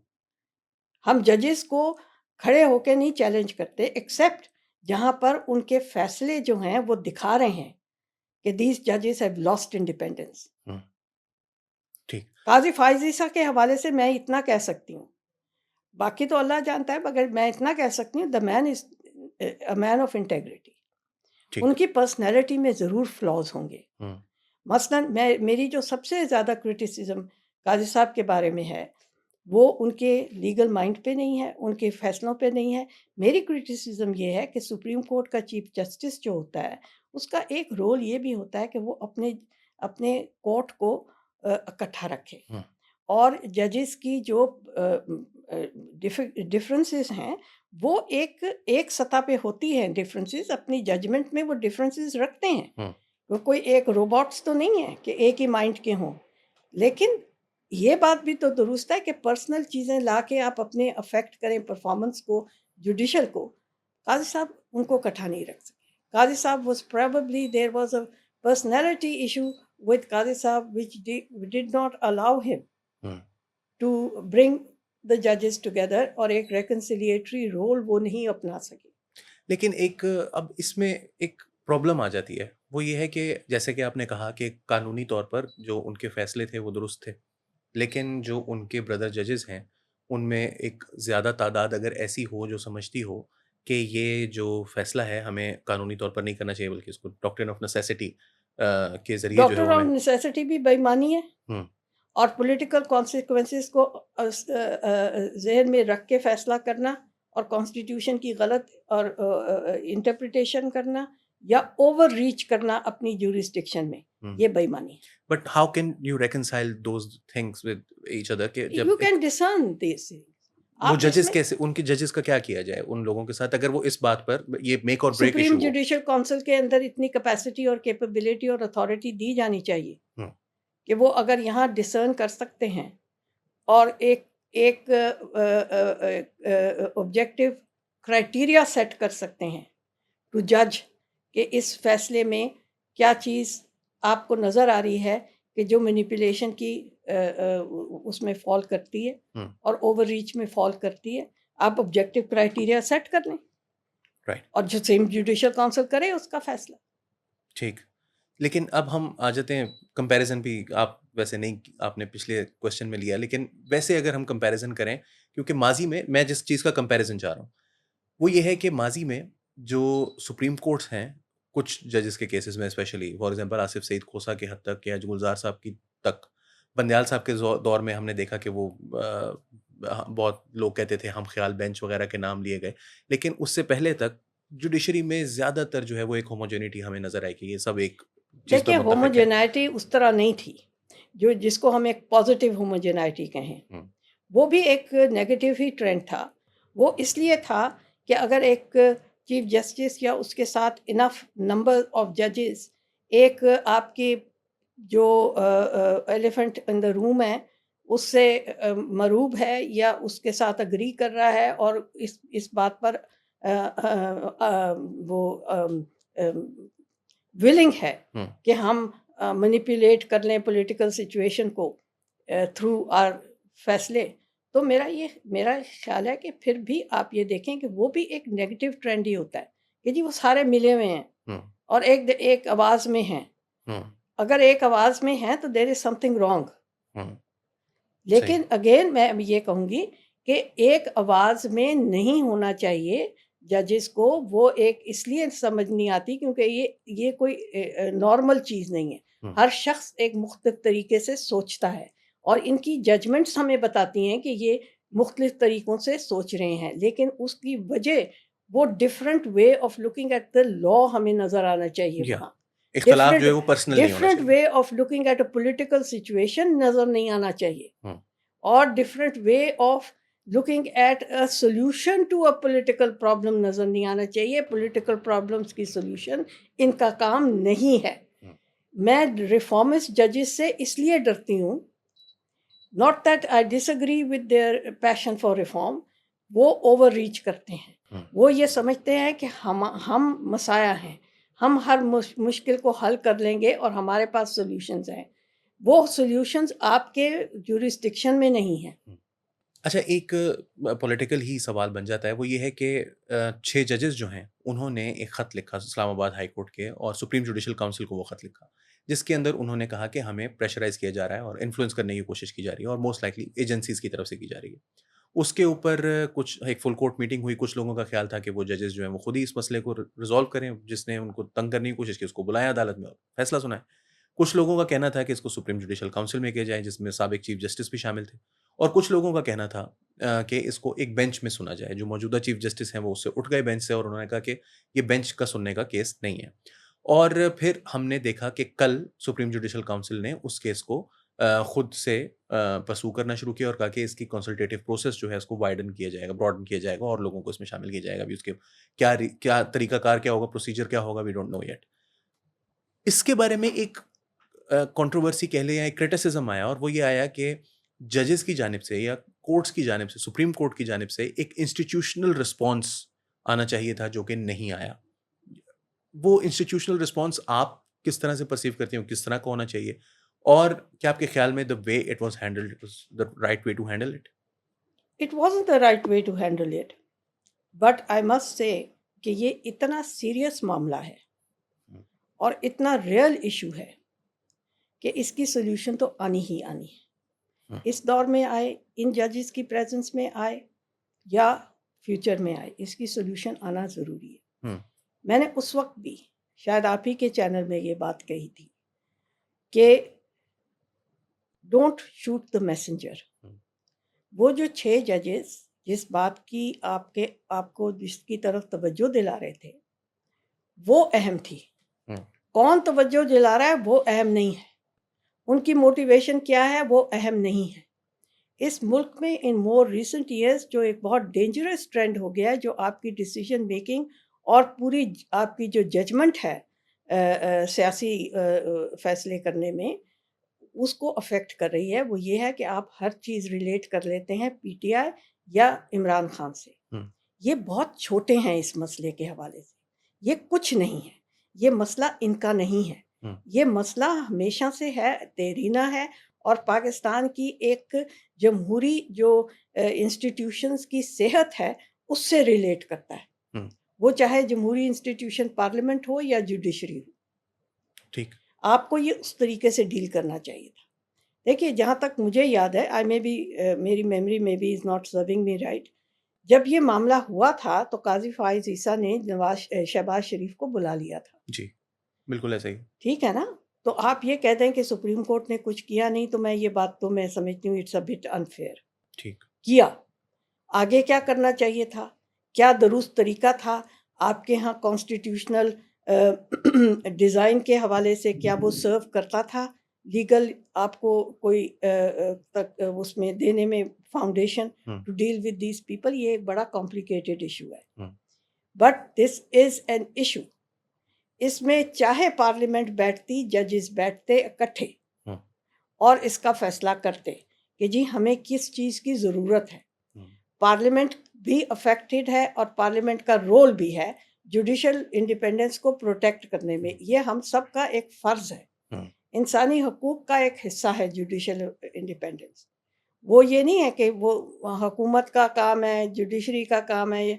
A: ہم ججز کو کھڑے ہو کے نہیں چیلنج کرتے ایکسیپٹ جہاں پر ان کے فیصلے جو ہیں وہ دکھا رہے ہیں کہ دیز ججز ہیو لاسٹ انڈیپینڈنس.
B: ہم، ٹھیک.
A: قاضی فائز عیسیٰ کے حوالے سے میں اتنا کہہ سکتی ہوں، باقی تو اللہ جانتا ہے، مگر میں اتنا کہہ سکتی ہوں دا مین از اے مین آف انٹیگریٹی.
B: ٹھیک.
A: ان کی پرسنالٹی میں ضرور فلاز ہوں گے.
B: ہم،
A: مثلاً میری جو سب سے زیادہ کرٹیسزم قاضی صاحب کے بارے میں ہے وہ ان کے لیگل مائنڈ پہ نہیں ہے، ان کے فیصلوں پہ نہیں ہے. میری کرٹیسزم یہ ہے کہ سپریم کورٹ کا چیف جسٹس جو ہوتا ہے اس کا ایک رول یہ بھی ہوتا ہے کہ وہ اپنے کورٹ کو اکٹھا رکھے،
B: ہم،
A: اور ججز کی جو ڈفرینسز ہیں وہ ایک سطح پہ ہوتی ہیں. ڈفرینسز اپنی ججمنٹ میں وہ ڈفرینسز رکھتے ہیں،
B: ہم،
A: وہ کوئی ایک روبوٹس تو نہیں ہے کہ ایک ہی مائنڈ کے ہوں. لیکن یہ بات بھی تو درست ہے کہ پرسنل چیزیں لا کے آپ اپنے افیکٹ کریں پرفارمنس کو، جوڈیشل کو. قاضی صاحب ان کو اکٹھا نہیں رکھ سکے. قاضی صاحب was probably there was a personality issue with قاضی صاحب which did not allow him
B: ہم.
A: to bring the judges together، اور ایک ریکنسیلیٹری رول وہ نہیں اپنا سکے.
B: لیکن ایک اب اس میں ایک پرابلم آ جاتی ہے، وہ یہ ہے کہ جیسے کہ آپ نے کہا کہ قانونی طور پر جو ان کے فیصلے تھے وہ درست تھے، لیکن جو ان کے بردر ججز ہیں ان میں ایک زیادہ تعداد اگر ایسی ہو جو سمجھتی ہو کہ یہ جو فیصلہ ہے ہمیں قانونی طور پر نہیں کرنا چاہیے بلکہ اس کو ڈاکٹرن آف نیسیسٹی کے ذریعے جو ہے
A: ڈاکٹر
B: وہ
A: آف
B: ہمیں.
A: نیسیسٹی بھی بےایمانی ہے،
B: ہم،
A: اور پولیٹیکل کانسیکوینسز کو ذہن میں رکھ کے فیصلہ کرنا اور کانسٹیٹیوشن کی غلط اور انٹرپریٹیشن کرنا یا اوور ریچ کرنا اپنی جورسڈکشن میں،
B: ہم.
A: یہ بےایمانی ہے.
B: But how can you reconcile those things with each other کہ جب
A: یو
B: ایک
A: کین ڈسرن دیس.
B: وہ
A: آپ اس
B: ججز
A: میں
B: کیسے ان کی ججز کا کیا کیا جائے ان لوگوں کے ساتھ اگر وہ اس بات پر یہ میک اور بریک
A: سپریم
B: ایشو ہو.
A: جوڈیشل کونسل کے اندر اتنی کیپیسٹی اور کیپیبلٹی اور اتھارٹی دی جانی چاہیے
B: ہم،
A: کہ وہ اگر یہاں ڈسرن کر سکتے ہیں اور ایک آبجیکٹو کرائٹیریا سیٹ کر سکتے ہیں ٹو جج کہ اس فیصلے میں کیا چیز آپ کو نظر آ رہی ہے کہ جو مینیپولیشن کی اس میں فال کرتی ہے
B: ہم،
A: اور اوور ریچ میں فال کرتی ہے، آپ آبجیکٹو کرائٹیریا سیٹ کر لیں
B: رائٹ.
A: اور جو سیم جوڈیشل کونسل کرے اس کا فیصلہ.
B: ٹھیک. لیکن اب ہم آ جاتے ہیں کمپیریزن بھی آپ ویسے نہیں آپ نے پچھلے کوشچن میں لیا لیکن ویسے اگر ہم کمپیریزن کریں کیونکہ ماضی میں جس چیز کا کمپیریزن چاہ رہا ہوں وہ یہ ہے کہ ماضی میں جو سپریم کورٹس ہیں کچھ ججز کے کیسز میں especially for example Asif Saeed کھوسا کے حد تک یا گلزار صاحب کی تک، بندیال صاحب کے دور میں ہم نے دیکھا کہ وہ بہت لوگ کہتے تھے ہم خیال بینچ وغیرہ کے نام لیے گئے، لیکن اس سے پہلے تک جوڈیشری میں زیادہ تر جو ہے وہ ایک ہوموجینٹی ہمیں نظر آئے کہ یہ سب ایک چیز پہ
A: دیکھیں
B: متفق ہے.
A: ہوموجینائٹی اس طرح نہیں تھی جس کو ہم ایک پازیٹیو ہوموجینائٹی کہیں،
B: ہم،
A: وہ بھی ایک نیگیٹو ہی ٹرینڈ تھا. وہ اس لیے تھا کہ اگر ایک چیف جسٹس یا اس کے ساتھ انف نمبر آف ججز ایک آپ کی جو ایلیفنٹ ان دا روم ہے اس سے مروب ہے یا اس کے ساتھ اگری کر رہا ہے اور اس بات پر وہ ولنگ ہے کہ ہم مینیپولیٹ کر لیں پولیٹیکل سچویشن کو تھرو آر فیصلے، تو میرا خیال ہے کہ پھر بھی آپ یہ دیکھیں کہ وہ بھی ایک نیگیٹو ٹرینڈ ہی ہوتا ہے کہ جی وہ سارے ملے ہوئے ہیں اور ایک آواز میں ہیں. اگر ایک آواز میں ہیں تو دیر از سم تھنگ رانگ. لیکن اگین میں یہ کہوں گی کہ ایک آواز میں نہیں ہونا چاہیے ججز کو. وہ ایک اس لیے سمجھ نہیں آتی کیونکہ یہ کوئی نارمل چیز نہیں ہے. ہر شخص ایک مختلف طریقے سے سوچتا ہے اور ان کی ججمنٹس ہمیں بتاتی ہیں کہ یہ مختلف طریقوں سے سوچ رہے ہیں، لیکن اس کی وجہ وہ different way of looking at the law ہمیں نظر آنا چاہیے. وہاں
B: اختلاف جو ہے وہ پرسنل نہیں ہونا
A: ڈفرینٹ
B: چاہیے.
A: Way of looking at a political situation نظر نہیں آنا چاہیے، اور different way of looking at a solution to a political problem نظر نہیں آنا چاہیے. political problems کی solution ان کا کام نہیں ہے. میں ریفارمسٹ ججز سے اس لیے ڈرتی ہوں، not that I disagree with their passion for reform. وہ اوور ریچ کرتے ہیں. وہ یہ سمجھتے ہیں کہ ہم مسایہ ہیں، ہم ہر مشکل کو حل کر لیں گے اور ہمارے پاس سولوشنز ہیں. وہ سولوشنز آپ کے جورسڈکشن میں نہیں ہیں.
B: اچھا، ایک پولیٹیکل ہی سوال بن جاتا ہے، وہ یہ ہے کہ 6 ججز جو ہیں انہوں نے ایک خط لکھا اسلام آباد ہائی کورٹ کے اور سپریم جوڈیشل کاؤنسل کو. وہ خط لکھا جس کے اندر انہوں نے کہا کہ ہمیں پریشرائز کیا جا رہا ہے اور انفلوئنس کرنے کی کوشش کی جا رہی ہے اور موسٹ لائکلی ایجنسیز کی طرف سے کی جا رہی ہے. اس کے اوپر کچھ ایک فل کورٹ میٹنگ ہوئی. کچھ لوگوں کا خیال تھا کہ وہ ججز جو ہیں وہ خود ہی اس مسئلے کو ریزالو کریں، جس نے ان کو تنگ کرنے کی کوشش کی اس کو بلائیں عدالت میں اور فیصلہ سنائیں. کچھ لوگوں کا کہنا تھا کہ اس کو سپریم جوڈیشل کاؤنسل میں کیا جائے جس میں سابق چیف جسٹس بھی شامل تھے، اور کچھ لوگوں کا کہنا تھا کہ اس کو ایک بینچ میں سنا جائے. جو موجودہ چیف جسٹس ہیں وہ اس سے اٹھ گئے بینچ سے اور انہوں نے کہا کہ یہ بینچ کا سننے کا کیس نہیں ہے. اور پھر ہم نے دیکھا کہ کل سپریم جوڈیشل کاؤنسل نے اس کیس کو خود سے پرسو کرنا شروع کیا اور کہا کہ اس کی کنسلٹیٹیو پروسیس جو ہے اس کو وائڈن کیا جائے گا، براڈن کیا جائے گا اور لوگوں کو اس میں شامل کیا جائے گا. ابھی اس کے کیا طریقہ کار کیا ہوگا، پروسیجر کیا ہوگا، وی ڈونٹ نو یٹ. اس کے بارے میں ایک کنٹروورسی کہہ لیں یا ایک کرٹیسزم آیا، اور وہ یہ آیا کہ ججز کی جانب سے یا کورٹس کی جانب سے، سپریم کورٹ کی جانب سے ایک انسٹیٹیوشنل رسپانس آنا چاہیے تھا جو کہ نہیں آیا. وہ انسٹیٹیوشنل رسپانس آپ کس طرح سے پرسیو کرتے ہیں، کس طرح کا ہونا چاہیے، اور کیا آپ کے خیال میں the way it was handled, it was the right way to handle it?
A: It wasn't the right way to handle it, but I must say کہ یہ اتنا سیریس معاملہ ہے اور اتنا ریئل ایشو ہے کہ اس کی سولوشن تو آنی ہی آنی ہے. اس دور میں آئے، ان ججز کی پریزنس میں آئے یا فیوچر میں آئے، اس کی سولوشن آنا ضروری ہے. میں نے اس وقت بھی شاید آپ ہی کے چینل میں یہ بات کہی تھی کہ ڈونٹ شوٹ دا میسنجر. وہ جو 6 ججز جس بات کی آپ کو جس کی طرف توجہ دلا رہے تھے وہ اہم تھی. کون توجہ دلا رہا ہے وہ اہم نہیں ہے، ان کی موٹیویشن کیا ہے وہ اہم نہیں ہے. اس ملک میں ان مور ریسنٹ ایئرس جو ایک بہت ڈینجرس ٹرینڈ ہو گیا ہے، جو آپ کی ڈیسیجن میکنگ اور پوری آپ کی جو ججمنٹ ہے سیاسی فیصلے کرنے میں، اس کو افیکٹ کر رہی ہے. وہ یہ ہے کہ آپ ہر چیز ریلیٹ کر لیتے ہیں پی ٹی آئی یا عمران خان سے. یہ بہت چھوٹے ہیں اس مسئلے کے حوالے سے، یہ کچھ نہیں ہے، یہ مسئلہ ان کا نہیں ہے. یہ مسئلہ ہمیشہ سے ہے، دیرینہ ہے، اور پاکستان کی ایک جمہوری جو انسٹیٹیوشنز کی صحت ہے اس سے ریلیٹ کرتا ہے. وہ چاہے جمہوری انسٹیٹیوشن پارلیمنٹ ہو یا جوڈیشری ہو،
B: ٹھیک،
A: آپ کو یہ اس طریقے سے ڈیل کرنا چاہیے تھا. دیکھیے جہاں تک مجھے یاد ہے، آئی مے بی میری میموری میں be is not serving me right, جب یہ معاملہ ہوا تھا تو قاضی فائز عیسیٰ نے شہباز شریف کو بلا لیا تھا.
B: جی بالکل ایسا ہی.
A: ٹھیک ہے نا؟ تو آپ یہ کہہ دیں کہ سپریم کورٹ نے کچھ کیا نہیں، تو میں یہ بات تو میں سمجھتی ہوں اٹس اے بٹ انفیئر.
B: ٹھیک،
A: کیا آگے کیا کرنا چاہیے تھا، کیا درست طریقہ تھا آپ کے ہاں کانسٹیٹیوشنل ڈیزائن کے حوالے سے، کیا وہ سرو کرتا تھا؟ لیگل آپ کو کوئی تک اس میں دینے میں foundation to deal with these people, یہ ایک بڑا کمپلیکیٹڈ ایشو ہے. But this is an issue. اس میں چاہے پارلیمنٹ بیٹھتی، ججز بیٹھتے اکٹھے اور اس کا فیصلہ کرتے کہ جی ہمیں کس چیز کی ضرورت ہے. پارلیمنٹ بھی افیکٹڈ ہے اور پارلیمنٹ کا رول بھی ہے جوڈیشل انڈیپینڈنس کو پروٹیکٹ کرنے میں. یہ ہم سب کا ایک فرض ہے، انسانی حقوق کا ایک حصہ ہے جوڈیشل انڈیپینڈنس. وہ یہ نہیں ہے کہ وہ حکومت کا کام ہے، جوڈیشری کا کام ہے.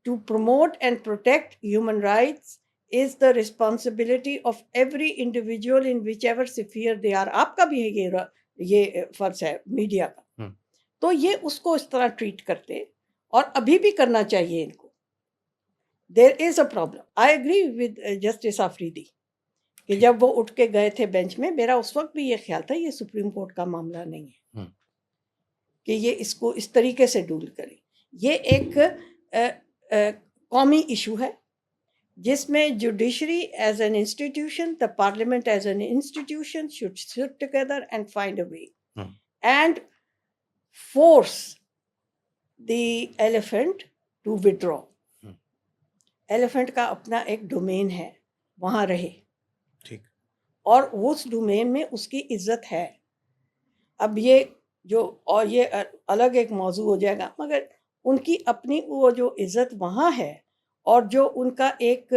A: To promote and protect human rights is the responsibility of every individual in whichever sphere they are. آپ کا بھی ہے یہ فرض ہے میڈیا کا. تو یہ اس کو اس طرح ٹریٹ کرتے اور ابھی بھی کرنا چاہیے ان کو. There is a problem. I agree with Justice Afridi کہ جب وہ اٹھ کے گئے تھے بینچ میں، میرا اس وقت بھی یہ خیال تھا یہ سپریم کورٹ کا معاملہ نہیں ہے کہ یہ اس کو اس طریقے سے ڈیل کرے. یہ ایک قومی ایشو ہے جس میں judiciary as an institution, the parliament as an institution should sit together and find a way and force the elephant to withdraw. Elephant کا اپنا ایک ڈومین ہے، وہاں رہے اور اس ڈومین میں اس کی عزت ہے. اب یہ جو اور یہ الگ ایک موضوع ہو جائے گا، مگر ان کی اپنی وہ جو عزت وہاں ہے اور جو ان کا ایک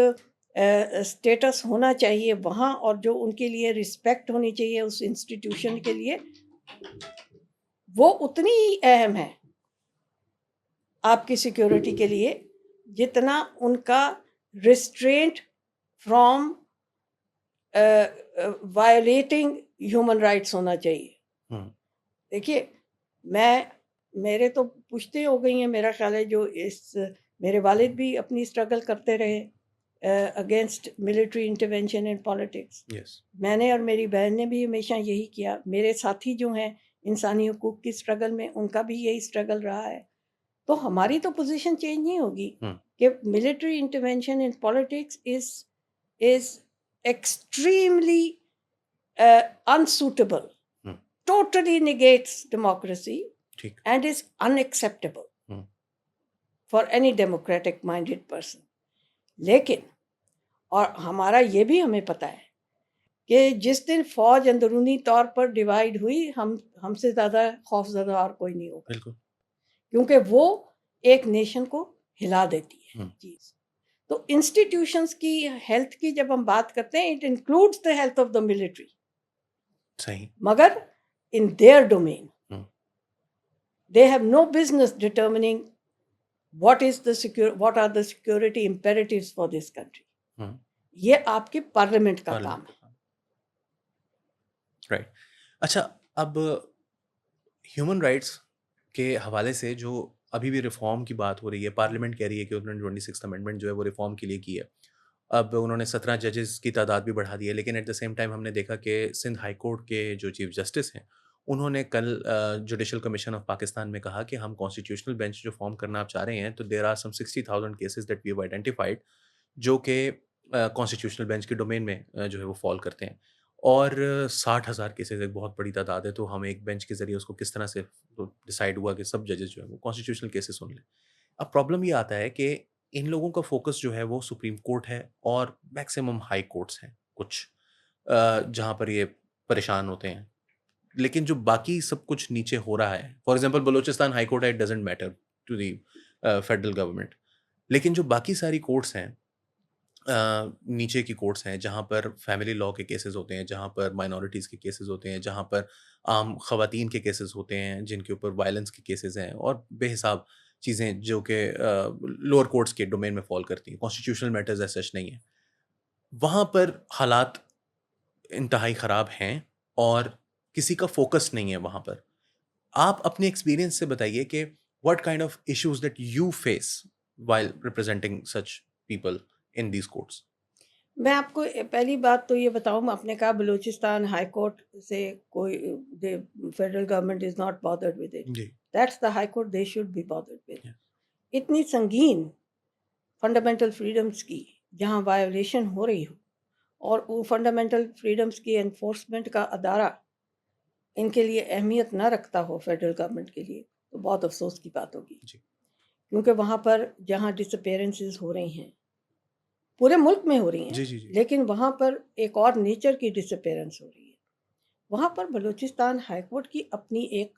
A: اسٹیٹس ہونا چاہیے وہاں، اور جو ان کے لیے رسپیکٹ ہونی چاہیے اس انسٹیٹیوشن کے لیے، وہ اتنی ہی اہم ہے آپ کی سیکیورٹی کے لیے جتنا ان کا restraint from violating human rights ہونا چاہیے. دیکھیے میرے تو پشتیں ہو گئی ہیں، میرا خیال ہے جو میرے والد بھی اپنی اسٹرگل کرتے رہے against military intervention in politics. میں نے اور میری بہن نے بھی ہمیشہ یہی کیا. میرے ساتھی جو ہیں انسانی حقوق کی اسٹرگل میں، ان کا بھی یہی اسٹرگل رہا ہے. تو ہماری تو پوزیشن چینج نہیں ہوگی کہ military intervention in politics is extremely unsuitable, totally negates democracy and is unacceptable for any democratic minded person. لیکن اور ہمارا یہ بھی ہمیں پتہ ہے کہ جس دن فوج اندرونی طور پر ڈیوائیڈ ہوئی، ہم سے زیادہ خوف زدہ اور کوئی نہیں ہوگا. بالکل، کیونکہ وہ ایک نیشن کو ہلا دیتی ہے چیز. تو انسٹیٹیوشنس کی ہیلتھ کی جب ہم بات کرتے ہیں، it includes the health of the military, صحیح، مگر in their domain. They have no business determining what are the security imperatives for this country. یہ آپ کے پارلیمنٹ کا کام ہے.
B: رائٹ. اچھا، اب ہیومن رائٹس کے حوالے سے جو ابھی بھی ریفارم کی بات ہو رہی ہے، پارلیمنٹ کہہ رہی ہے کہ انہوں نے 26 امینڈمنٹ جو ہے وہ ریفارم کے لیے کی ہے. اب انہوں نے 17 ججز کی تعداد بھی بڑھا دی ہے، لیکن ایٹ دا سیم ٹائم ہم نے دیکھا کہ سندھ ہائی کورٹ کے جو چیف جسٹس ہیں، انہوں نے کل جوڈیشل کمیشن آف پاکستان میں کہا کہ ہم کانسٹیٹیوشنل بینچ جو فارم کرنا آپ چاہ رہے ہیں، تو there are some 60,000 cases that we have identified جو کہ کانسٹیٹیوشنل بینچ کے ڈومین میں جو ہے وہ فال کرتے ہیں، اور 60,000 کیسز ایک بہت بڑی تعداد ہے. تو ہم ایک بینچ کے ذریعے اس کو کس طرح سے ڈیسائیڈ ہوا کہ سب ججز جو ہیں وہ کانسٹیٹیوشنل کیسز سن لیں. اب پرابلم یہ آتا ہے کہ ان لوگوں کا فوکس جو ہے وہ سپریم کورٹ ہے اور میکسیمم ہائی کورٹس ہیں کچھ جہاں پر یہ پریشان ہوتے ہیں، لیکن جو باقی سب کچھ نیچے ہو رہا ہے، for example Balochistan high court ہے، it doesn't matter to the federal government, لیکن جو باقی ساری کورٹس ہیں، نیچے کی کورٹس ہیں جہاں پر فیملی لاء کے کیسز ہوتے ہیں، جہاں پر مائنورٹیز کے کیسز ہوتے ہیں، جہاں پر عام خواتین کے کیسز ہوتے ہیں، جن کے اوپر وائلنس کے کیسز ہیں، اور بے حساب چیزیں جو کہ لوور کورٹس کے ڈومین میں فال کرتی ہیں، کانسٹیٹیوشنل میٹرز ایز سچ نہیں ہیں، وہاں پر حالات انتہائی خراب ہیں اور کسی کا فوکس نہیں ہے وہاں پر. آپ اپنے ایکسپیرینس سے بتائیے کہ what kind of issues that you face while representing such people in these courts.
A: میں آپ کو پہلی بات تو یہ بتاؤں، آپ نے کہا بلوچستان ہائی کورٹ سے کوئی federal government is not bothered with it. That's the high court they should be bothered with. اتنی سنگین فنڈامنٹل فریڈمز کی جہاں وائلیشن ہو رہی ہو اور وہ فنڈامنٹل فریڈمز کی انفورسمنٹ کا ادارہ ان کے لیے اہمیت نہ رکھتا ہو فیڈرل گورنمنٹ کے لیے، تو بہت افسوس کی بات ہوگی.
B: جی
A: کیونکہ وہاں پر جہاں ڈس اپیرنسز ہو رہی ہیں پورے ملک میں ہو رہی ہیں،
B: جی جی جی
A: لیکن وہاں پر ایک اور نیچر کی ڈس اپیرنس ہو رہی ہے. وہاں پر بلوچستان ہائی کورٹ کی اپنی ایک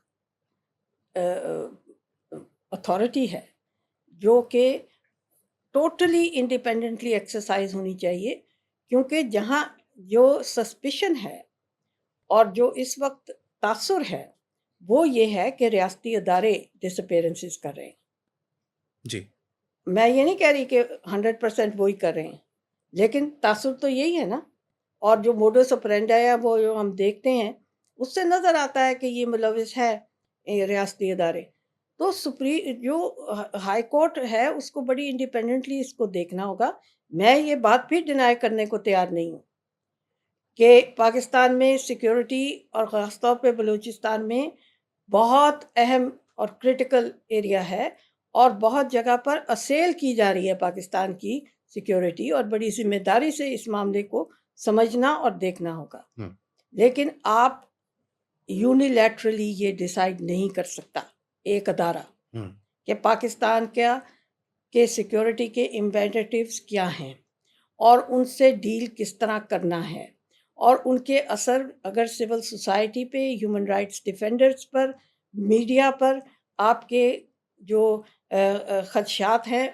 A: اتھارٹی ہے جو کہ ٹوٹلی انڈیپینڈنٹلی ایکسرسائز ہونی چاہیے، کیونکہ جہاں جو سسپیشن ہے اور جو اس وقت تاثر ہے وہ یہ ہے کہ ریاستی ادارے ڈس اپیرنسز کر رہے ہیں.
B: جی
A: میں یہ نہیں کہہ رہی کہ 100% وہی کر رہے ہیں، لیکن تاثر تو یہی ہے نا. اور جو موڈس آپرینڈا ہے وہ جو ہم دیکھتے ہیں اس سے نظر آتا ہے کہ یہ ملوث ہے ریاستی ادارے. تو جو ہائی کورٹ ہے اس کو بڑی انڈیپینڈنٹلی اس کو دیکھنا ہوگا. میں یہ بات بھی ڈینائی کرنے کو تیار نہیں ہوں کہ پاکستان میں سیکیورٹی اور خاص طور پہ بلوچستان میں بہت اہم اور کرٹیکل ایریا ہے اور بہت جگہ پر اسیل کی جا رہی ہے پاکستان کی سیکیورٹی، اور بڑی ذمہ داری سے اس معاملے کو سمجھنا اور دیکھنا ہوگا. لیکن آپ یونیلیٹرلی یہ ڈیسائیڈ نہیں کر سکتا ایک ادارہ کہ پاکستان کے سیکیورٹی کے امپیریٹیوز کیا ہیں اور ان سے ڈیل کس طرح کرنا ہے، اور ان کے اثر اگر سول سوسائٹی پہ، ہیومن رائٹس ڈیفینڈرز پر، میڈیا پر، آپ کے جو خدشات ہیں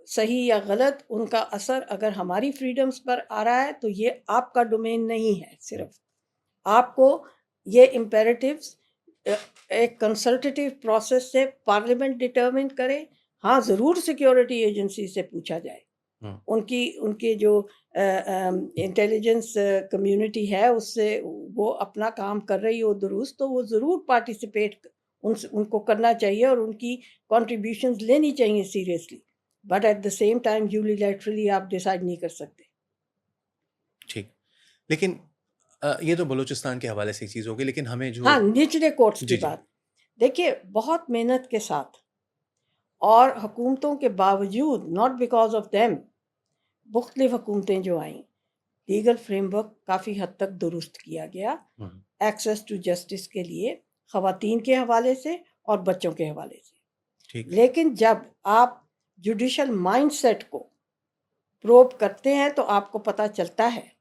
A: صحیح یا غلط، ان کا اثر اگر ہماری فریڈمز پر آ رہا ہے تو یہ آپ کا ڈومین نہیں ہے. صرف آپ کو یہ امپیریٹیوز ایک کنسلٹیٹیو پروسیس سے پارلیمنٹ ڈٹرمن کرے. ہاں ضرور سیکیورٹی ایجنسی سے پوچھا جائے، ان کی جو انٹیلیجنس کمیونٹی ہے اس سے وہ اپنا کام کر رہی ہو درست، تو وہ ضرور پارٹیسپیٹ ان کو کرنا چاہیے اور ان کی کنٹریبیوشنز لینی چاہیے seriously. But at the same time unilaterally آپ ڈیسائیڈ نہیں کر سکتے.
B: ٹھیک، لیکن یہ تو بلوچستان کے حوالے سے ایک چیز ہوگی، لیکن ہمیں جو
A: ہاں نچلے کورٹس کی
B: جی جی
A: بات دیکھیے، بہت محنت کے ساتھ اور حکومتوں کے باوجود، ناٹ بیکاز آف دیم، مختلف حکومتیں جو آئیں، لیگل فریم ورک کافی حد تک درست کیا گیا ایکسیس ٹو جسٹس کے لیے، خواتین کے حوالے سے اور بچوں کے حوالے سے.
B: ٹھیک
A: لیکن جب آپ جوڈیشل مائنڈ سیٹ کو پروب کرتے ہیں تو آپ کو پتہ چلتا ہے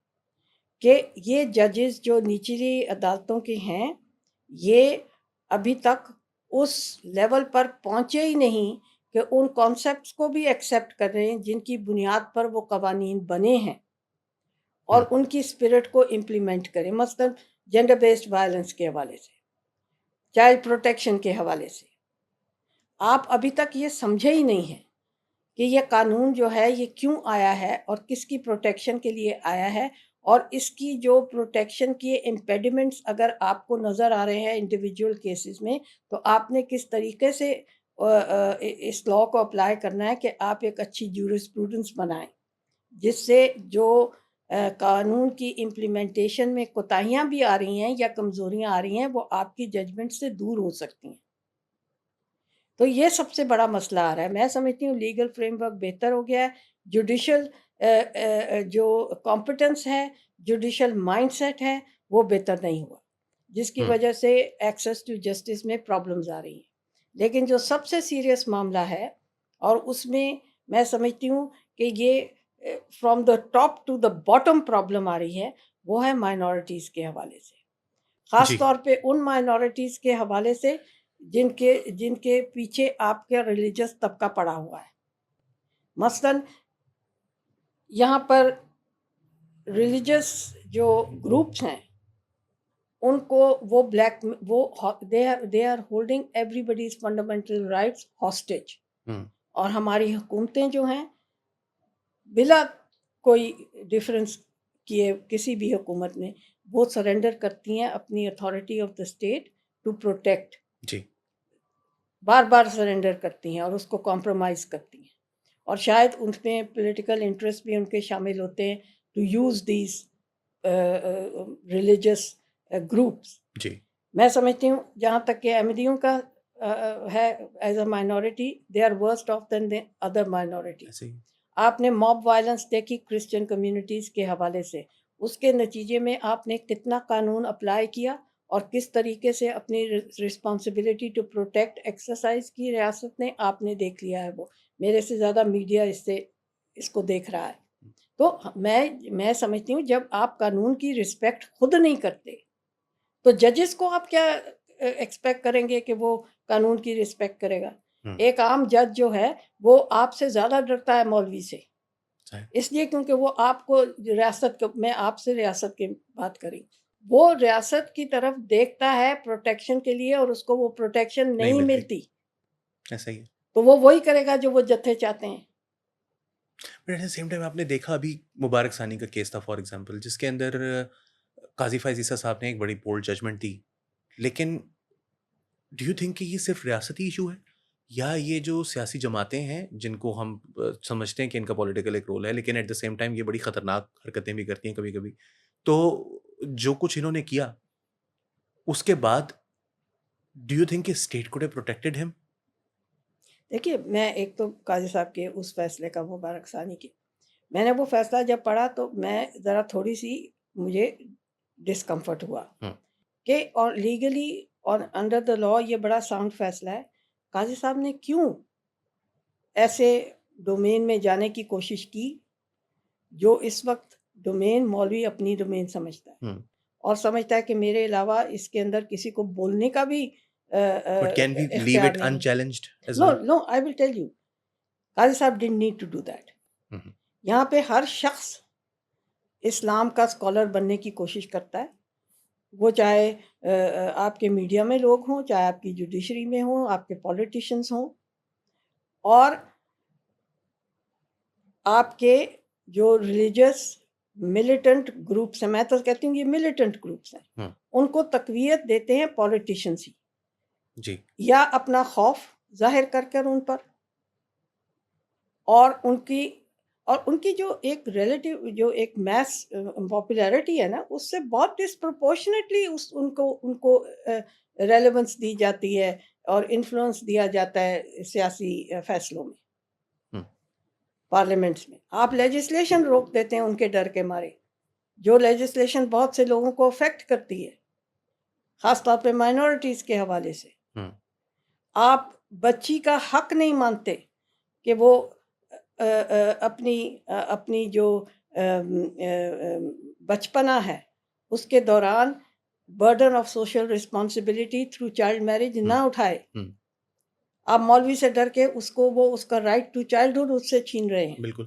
A: کہ یہ ججز جو نچلی عدالتوں کے ہیں یہ ابھی تک اس لیول پر پہنچے ہی نہیں کہ ان کانسیپٹس کو بھی ایکسیپٹ کر رہے ہیں جن کی بنیاد پر وہ قوانین بنے ہیں، اور ان کی اسپرٹ کو امپلیمنٹ کریں. مثلا جینڈر بیسڈ وائلنس کے حوالے سے، چائلڈ پروٹیکشن کے حوالے سے آپ ابھی تک یہ سمجھے ہی نہیں ہیں کہ یہ قانون جو ہے یہ کیوں آیا ہے اور کس کی پروٹیکشن کے لیے آیا ہے، اور اس کی جو پروٹیکشن کی امپیڈیمنٹس اگر آپ کو نظر آ رہے ہیں انڈیویجول کیسز میں، تو آپ نے کس طریقے سے اس لاء کو اپلائی کرنا ہے کہ آپ ایک اچھی جورسپروڈنس بنائیں جس سے جو قانون کی امپلیمنٹیشن میں کوتاہیاں بھی آ رہی ہیں یا کمزوریاں آ رہی ہیں وہ آپ کی ججمنٹ سے دور ہو سکتی ہیں. تو یہ سب سے بڑا مسئلہ آ رہا ہے. میں سمجھتی ہوں لیگل فریم ورک بہتر ہو گیا ہے، جوڈیشل جو کمپٹنس ہے، جوڈیشل مائنڈ سیٹ ہے وہ بہتر نہیں ہوا، جس کی وجہ سے ایکسیس ٹو جسٹس میں پرابلمز آ رہی ہیں. لیکن جو سب سے سیریس معاملہ ہے، اور اس میں سمجھتی ہوں کہ یہ from the top to the bottom problem آ رہی ہے، وہ ہے مائنورٹیز کے حوالے سے، خاص
B: جی
A: طور پہ ان مائنورٹیز کے حوالے سے جن کے پیچھے آپ کا ریلیجس طبقہ پڑا ہوا ہے. مثلا یہاں پر ریلیجس جو گروپس ہیں ان کو وہ they are holding everybody's fundamental rights hostage, اور ہماری حکومتیں جو ہیں بلا کوئی ڈفرینس کیے کسی بھی حکومت میں وہ سرنڈر کرتی ہیں اپنی authority of the state to protect,
B: جی
A: بار بار سرنڈر کرتی ہیں اور اس کو کمپرومائز کرتی ہیں، اور شاید ان میں پولیٹیکل انٹرسٹ بھی ان کے شامل ہوتے ہیں to use these religious groups.
B: جی
A: میں سمجھتی ہوں جہاں تک کہ احمدیوں کا ہے as a minority, they are worse off than the other minority.
B: ایسے ہی
A: آپ نے موب وائلنس دیکھی کرسچن کمیونٹیز کے حوالے سے، اس کے نتیجے میں آپ نے کتنا قانون اپلائی کیا اور کس طریقے سے اپنی رسپانسبلٹی ٹو پروٹیکٹ ایکسرسائز کی ریاست نے، آپ نے دیکھ لیا ہے. وہ میرے سے زیادہ میڈیا اس کو دیکھ رہا ہے. تو میں سمجھتی ہوں جب آپ قانون کی رسپیکٹ خود نہیں کرتے تو ججز کو آپ کیا ایکسپیکٹ کریں گے کہ وہ قانون کی رسپیکٹ کرے گا؟ ایک عام جج جو ہے وہ آپ سے زیادہ ڈرتا ہے مولوی سے، اس لیے کیونکہ وہ آپ کو میں آپ سے ریاست کی بات کری، وہ ریاست کی طرف دیکھتا ہے پروٹیکشن کے لیے اور اس کو وہ پروٹیکشن نہیں ملتی،
B: ایسا ہی ہے.
A: تو وہ وہی کرے گا جو وہ جتھے چاہتے ہیں.
B: But at the same time آپ نے دیکھا ابھی مبارک ثانی کا کیس تھا فار ایگزامپل، جس کے اندر قاضی فائز عیسیٰ صاحب نے ایک بڑی بولڈ ججمنٹ دی، لیکن ڈو یو تھنک کہ یہ صرف ریاستی ایشو ہے، یا یہ جو سیاسی جماعتیں ہیں جن کو ہم سمجھتے ہیں کہ ان کا پولیٹیکل ایک رول ہے، لیکن ایٹ دا سیم ٹائم یہ بڑی خطرناک حرکتیں بھی کرتی ہیں کبھی کبھی، تو جو کچھ انہوں نے کیا اس کے بعد ڈو یو تھنک کہ اسٹیٹ کوڈ ہیو پروٹیکٹڈ ہم؟
A: دیکھیے، میں ایک تو قاضی صاحب کے اس فیصلے کا مبارک ثانی کی، میں نے وہ فیصلہ جب پڑھا تو میں ذرا تھوڑی سی مجھے ڈسکمفرٹ ہوا کہ اور لیگلی اور انڈر دا لا یہ بڑا ساؤنڈ فیصلہ ہے. قاضی صاحب نے کیوں ایسے ڈومین میں جانے کی کوشش کی جو اس وقت ڈومین مولوی اپنی ڈومین سمجھتا ہے اور سمجھتا ہے کہ میرے علاوہ اس کے اندر کسی کو بولنے کا بھی
B: But can we leave it unchallenged as well?
A: No, I will tell you. قاضی صاحب didn't need to do that. یہاں پہ ہر شخص اسلام کا اسکالر بننے کی کوشش کرتا ہے، وہ چاہے آپ کے میڈیا میں لوگ ہوں، چاہے آپ کی جوڈیشری میں ہوں، آپ کے پولیٹیشنز ہوں، اور آپ کے جو ریلیجس ملیٹنٹ گروپس ہیں، میں تو کہتی ہوں یہ ملیٹنٹ گروپس ہیں، ان کو تقویت دیتے ہیں پولیٹیشنز ہی،
B: جی،
A: یا اپنا خوف ظاہر کر ان پر، اور ان کی جو ایک ریلیٹیو جو ایک میس پاپولیرٹی ہے نا، اس سے بہت ڈسپروپورشنیٹلی ان کو ریلیونس دی جاتی ہے اور انفلوئنس دیا جاتا ہے سیاسی فیصلوں میں، پارلیمنٹس میں. آپ لیجسلیشن روک دیتے ہیں ان کے ڈر کے مارے، جو لیجسلیشن بہت سے لوگوں کو افیکٹ کرتی ہے، خاص طور پہ مائنورٹیز کے حوالے سے. آپ بچی کا حق نہیں مانتے کہ وہ اپنی جو بچپنا ہے اس کے دوران burden of social responsibility through child marriage نہ اٹھائے. آپ مولوی سے ڈر کے وہ اس کا رائٹ ٹو چائلڈہڈ اس سے چھین رہے ہیں،
B: بالکل،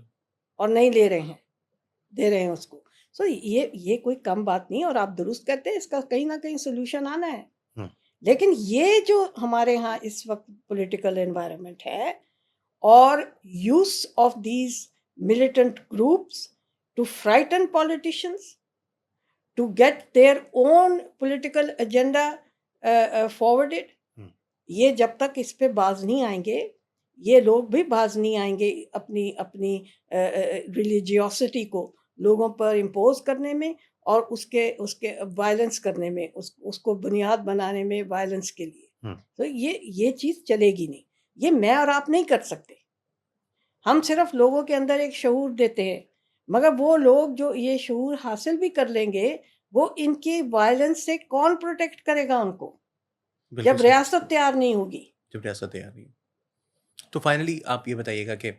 B: اور
A: نہیں دے رہے ہیں اس کو. سو یہ کوئی کم بات نہیں، اور آپ درست کہتے ہیں اس کا کہیں نہ کہیں سولوشن آنا ہے. لیکن یہ جو ہمارے ہاں اس وقت پولیٹیکل انوائرمنٹ ہے اور use of these militant groups to frighten politicians to get their own political agenda forwarded, یہ جب تک اس پہ باز نہیں آئیں گے، یہ لوگ بھی باز نہیں آئیں گے اپنی ریلیجیوسٹی کو لوگوں پر امپوز کرنے میں اور اس کے وائلنس کرنے میں، اس کو بنیاد بنانے میں وائلنس کے لیے. تو یہ چیز چلے گی نہیں. یہ میں اور آپ نہیں کر سکتے، ہم صرف لوگوں کے اندر ایک شعور دیتے ہیں، مگر وہ لوگ جو یہ شعور حاصل بھی کر لیں گے، وہ ان کی وائلنس سے کون پروٹیکٹ کرے گا ان کو، جب ریاست تیار نہیں ہوگی.
B: تو فائنلی آپ یہ بتائیے گا کہ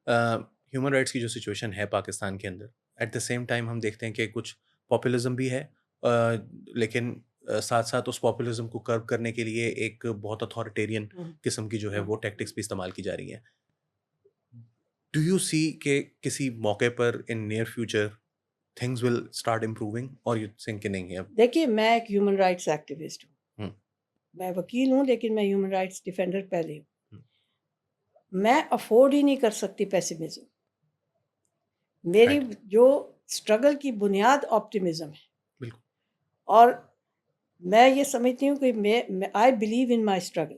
B: ہیومن رائٹس کی جو سچویشن ہے پاکستان کے اندر، ایٹ دا سیم ٹائم ہم دیکھتے ہیں کہ کچھ پاپولزم بھی ہے، لیکن ساتھ ساتھ اس پاپولزم کو کرب کرنے کے لیے ایک بہت اتھارٹیرین قسم کی جو ہے وہ ٹیکٹکس بھی استعمال کی جا رہی ہیں. ڈو یو سی کہ کسی موقع پر in near future things will start improving, اور یو تھنک کہ نہیں ہے؟
A: دیکھیے، میں ایک ہیومن رائٹس ایکٹیوسٹ ہوں، میں وکیل ہوں، لیکن میں ہیومن رائٹس ڈیفینڈر پہلے ہوں. میں افورڈ ہی نہیں کر سکتی پیسیمزم. میری جو اسٹرگل کی بنیاد آپٹیمزم ہے، اور میں یہ سمجھتی ہوں کہ I believe in my struggle,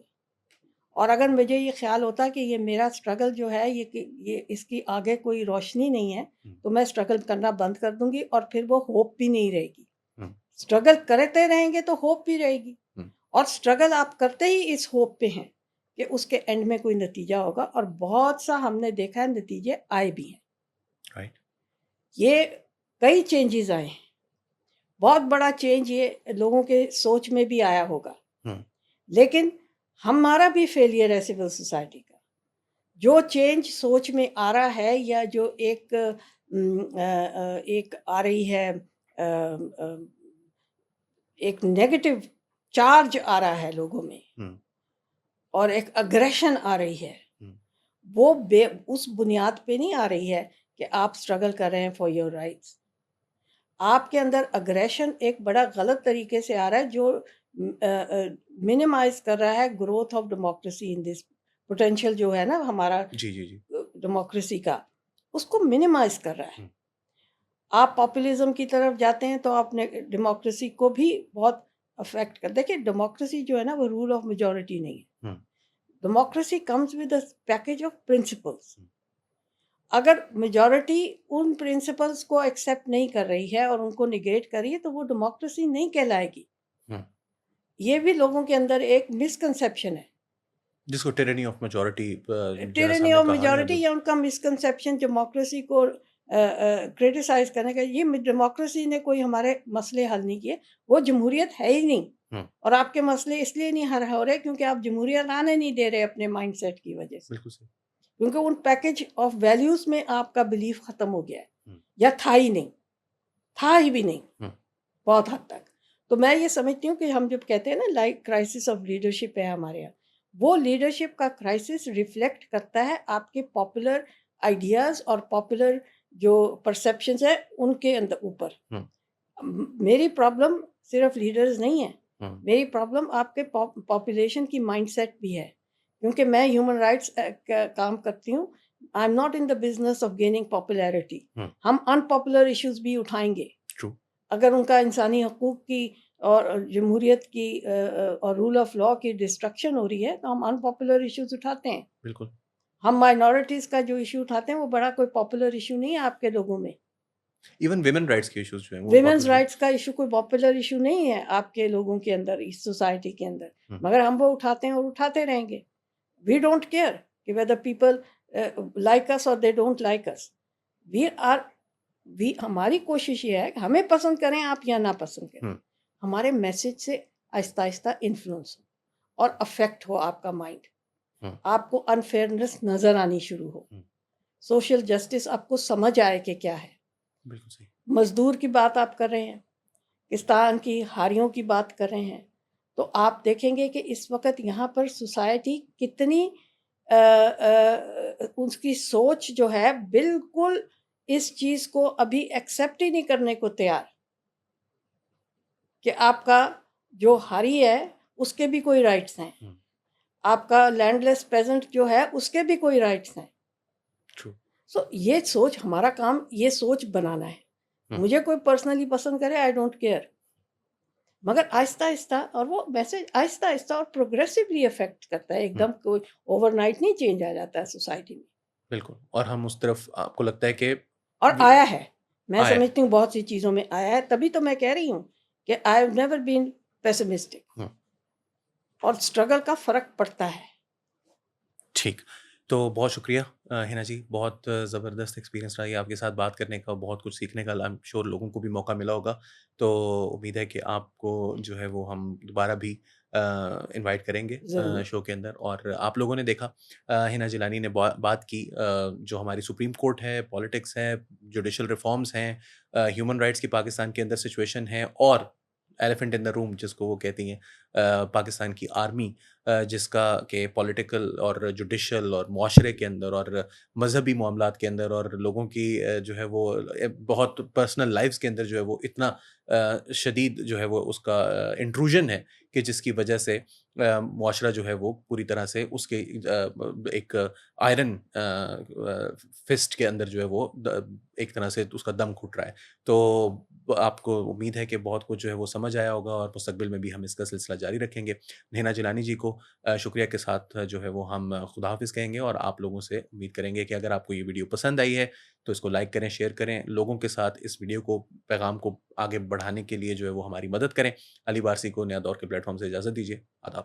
A: اور اگر مجھے یہ خیال ہوتا کہ یہ میرا اسٹرگل جو ہے یہ اس کی آگے کوئی روشنی نہیں ہے، تو میں اسٹرگل کرنا بند کر دوں گی، اور پھر وہ ہوپ بھی نہیں رہے گی. اسٹرگل کرتے رہیں گے تو ہوپ بھی رہے گی، اور اسٹرگل آپ کرتے ہی اس ہوپ پہ ہیں کہ اس کے اینڈ میں کوئی نتیجہ ہوگا، اور بہت سا ہم نے دیکھا ہے نتیجے آئے بھی ہیں. یہ کئی چینجز آئے ہیں. بہت بڑا چینج یہ لوگوں کے سوچ میں بھی آیا ہوگا, لیکن ہمارا بھی فیلئر ہے سول سوسائٹی کا. جو چینج سوچ میں آ رہا ہے یا جو ایک آ رہی ہے, ایک نیگیٹو چارج آ رہا ہے لوگوں میں اور ایک اگریشن آ رہی ہے, وہ اس بنیاد پہ نہیں آ رہی ہے کہ آپ اسٹرگل کر رہے ہیں فار یور رائٹس. آپ کے اندر اگریشن ایک بڑا غلط طریقے سے آ رہا ہے جو منیمائز کر رہا ہے growth of democracy in this potential جو ہے نا ہمارا ڈیموکریسی کا, اس کو منیمائز کر رہا ہے. آپ پاپولزم کی طرف جاتے ہیں تو آپ نے ڈیموکریسی کو بھی بہت افیکٹ کر. دیکھیں ڈیموکریسی جو ہے نا وہ رول آف میجورٹی نہیں ہے. Democracy comes with a package of principles. اگر میجورٹی ان پرنسپلس کو ایکسیپٹ نہیں کر رہی ہے اور ان کو نگیٹ کر رہی ہے تو وہ ڈیموکریسی نہیں کہلائے گی. یہ بھی لوگوں کے اندر ایک مسکنسیپشن ہے,
B: جس کو ٹیرنی آف میجورٹی
A: ٹیرنی آف میجورٹی, یا ان کا مسکنسیپشن ڈیموکریسی کو کرٹیسائز کرنے کا. یہ ڈیموکریسی نے کوئی ہمارے مسئلے حل نہیں کیے, وہ جمہوریت ہے ہی نہیں. اور آپ کے مسئلے اس لیے نہیں حل ہو رہے کیونکہ آپ جمہوریت لانے نہیں دے رہے اپنے مائنڈ سیٹ کی وجہ سے.
B: بالکل صحیح.
A: کیونکہ ان پیکج آف ویلیوز میں آپ کا بلیف ختم ہو گیا ہے, یا تھا ہی بھی نہیں بہت حد تک. تو میں یہ سمجھتی ہوں کہ ہم جب کہتے ہیں نا لائک کرائسس آف لیڈرشپ ہے ہمارے یہاں, وہ لیڈرشپ کا کرائسس ریفلیکٹ کرتا ہے آپ کے پاپولر آئیڈیاز اور پاپولر جو پرسیپشنز ہیں ان کے اندر اوپر. میری پرابلم صرف لیڈرز نہیں ہے, میری پرابلم آپ کے پاپولیشن کی مائنڈ سیٹ بھی ہے. کیونکہ میں ہیومن رائٹس کا کام کرتی ہوں. I am not in the business of gaining popularity. ہم انپاپولر ایشوز بھی اٹھائیں گے. اگر ان کا انسانی حقوق کی اور جمہوریت کی اور رول آف لاء کی ڈسٹرکشن ہو رہی ہے تو ہم انپاپولر ایشوز اٹھاتے ہیں.
B: بالکل.
A: ہم مائنورٹیز کا جو ایشو اٹھاتے ہیں وہ بڑا کوئی پاپولر ایشو نہیں ہے آپ کے لوگوں میں.
B: ایون ویمن رائٹس کے ایشوز جو ہیں,
A: ویمنز رائٹس کا ایشو کوئی پاپولر ایشو نہیں ہے آپ کے لوگوں کے اندر, اس سوسائٹی کے اندر, مگر ہم وہ اٹھاتے ہیں اور اٹھاتے رہیں گے. We don't care کہ whether people like us or they don't like us. ہماری کوشش یہ ہے کہ ہمیں پسند کریں آپ یا نہ پسند کریں, ہمارے میسج سے آہستہ آہستہ انفلوئنس ہو اور افیکٹ ہو آپ کا مائنڈ, آپ کو انفیئرنس نظر آنی شروع ہو, سوشل جسٹس آپ کو سمجھ آئے کہ کیا ہے.
B: بالکل صحیح. مزدور
A: کی بات آپ کر رہے ہیں, پاکستان کی ہاریوں کی بات کر رہے ہیں, تو آپ دیکھیں گے کہ اس وقت یہاں پر سوسائٹی کتنی اس کی سوچ جو ہے بالکل اس چیز کو ابھی ایکسیپٹ ہی نہیں کرنے کو تیار کہ آپ کا جو ہاری ہے اس کے بھی کوئی رائٹس ہیں, آپ کا لینڈ لیس پیزنٹ جو ہے اس کے بھی کوئی رائٹس ہیں. سو یہ سوچ, ہمارا کام یہ سوچ بنانا ہے. مجھے کوئی پرسنلی پسند کرے آئی ڈونٹ کیئر, مگر آہستہ آہستہ, اور وہ میسج آہستہ آہستہ اور پروگریسولی افیکٹ کرتا ہے. ایک دم کوئی اوور نائٹ نہیں چینج آ جاتا ہے سوسائٹی میں. بالکل.
B: اور ہم اس طرف آپ کو لگتا ہے کہ
A: اور آیا ہے, میں سمجھتی ہوں بہت سی چیزوں میں آیا ہے, تبھی تو میں کہہ رہی ہوں کہ I have never been pessimistic, اور اسٹرگل کا فرق پڑتا ہے.
B: ٹھیک. تو بہت شکریہ ہنا جی, بہت زبردست ایکسپیرینس رہا یہ آپ کے ساتھ بات کرنے کا, بہت کچھ سیکھنے کا. آئی ایم شیور لوگوں کو بھی موقع ملا ہوگا, تو امید ہے کہ آپ کو جو ہے وہ ہم دوبارہ بھی انوائٹ کریں گے شو کے اندر. اور آپ لوگوں نے دیکھا ہنا جیلانی نے بات کی جو ہماری سپریم کورٹ ہے, پالیٹکس ہے, جوڈیشل ریفارمز ہیں, ہیومن رائٹس کی پاکستان کے اندر سچویشن ہے, اور ایلیفنٹ ان دا روم جس کو وہ کہتی ہیں پاکستان کی آرمی, جس کا کہ پولیٹیکل اور جوڈیشل اور معاشرے کے اندر اور مذہبی معاملات کے اندر اور لوگوں کی جو ہے وہ بہت پرسنل لائفز کے اندر جو ہے وہ اتنا شدید جو ہے وہ اس کا انٹروژن ہے کہ جس کی وجہ سے معاشرہ جو ہے وہ پوری طرح سے اس کے ایک آئرن فسٹ کے اندر جو ہے وہ ایک طرح سے اس کا دم گھٹ رہا ہے. تو آپ کو امید ہے کہ بہت کچھ جو ہے وہ سمجھ آیا ہوگا, اور مستقبل میں بھی ہم اس کا سلسلہ جاری رکھیں گے. ہنا جیلانی جی کو شکریہ کے ساتھ جو ہے وہ ہم خدا حافظ کہیں گے, اور آپ لوگوں سے امید کریں گے کہ اگر آپ کو یہ ویڈیو پسند آئی ہے تو اس کو لائک کریں, شیئر کریں, لوگوں کے ساتھ اس ویڈیو کو, پیغام کو آگے بڑھانے کے لیے جو ہے وہ ہماری مدد کریں. علی وارثی کو نیا دور کے پلیٹ فارم سے اجازت دیجیے. آداب.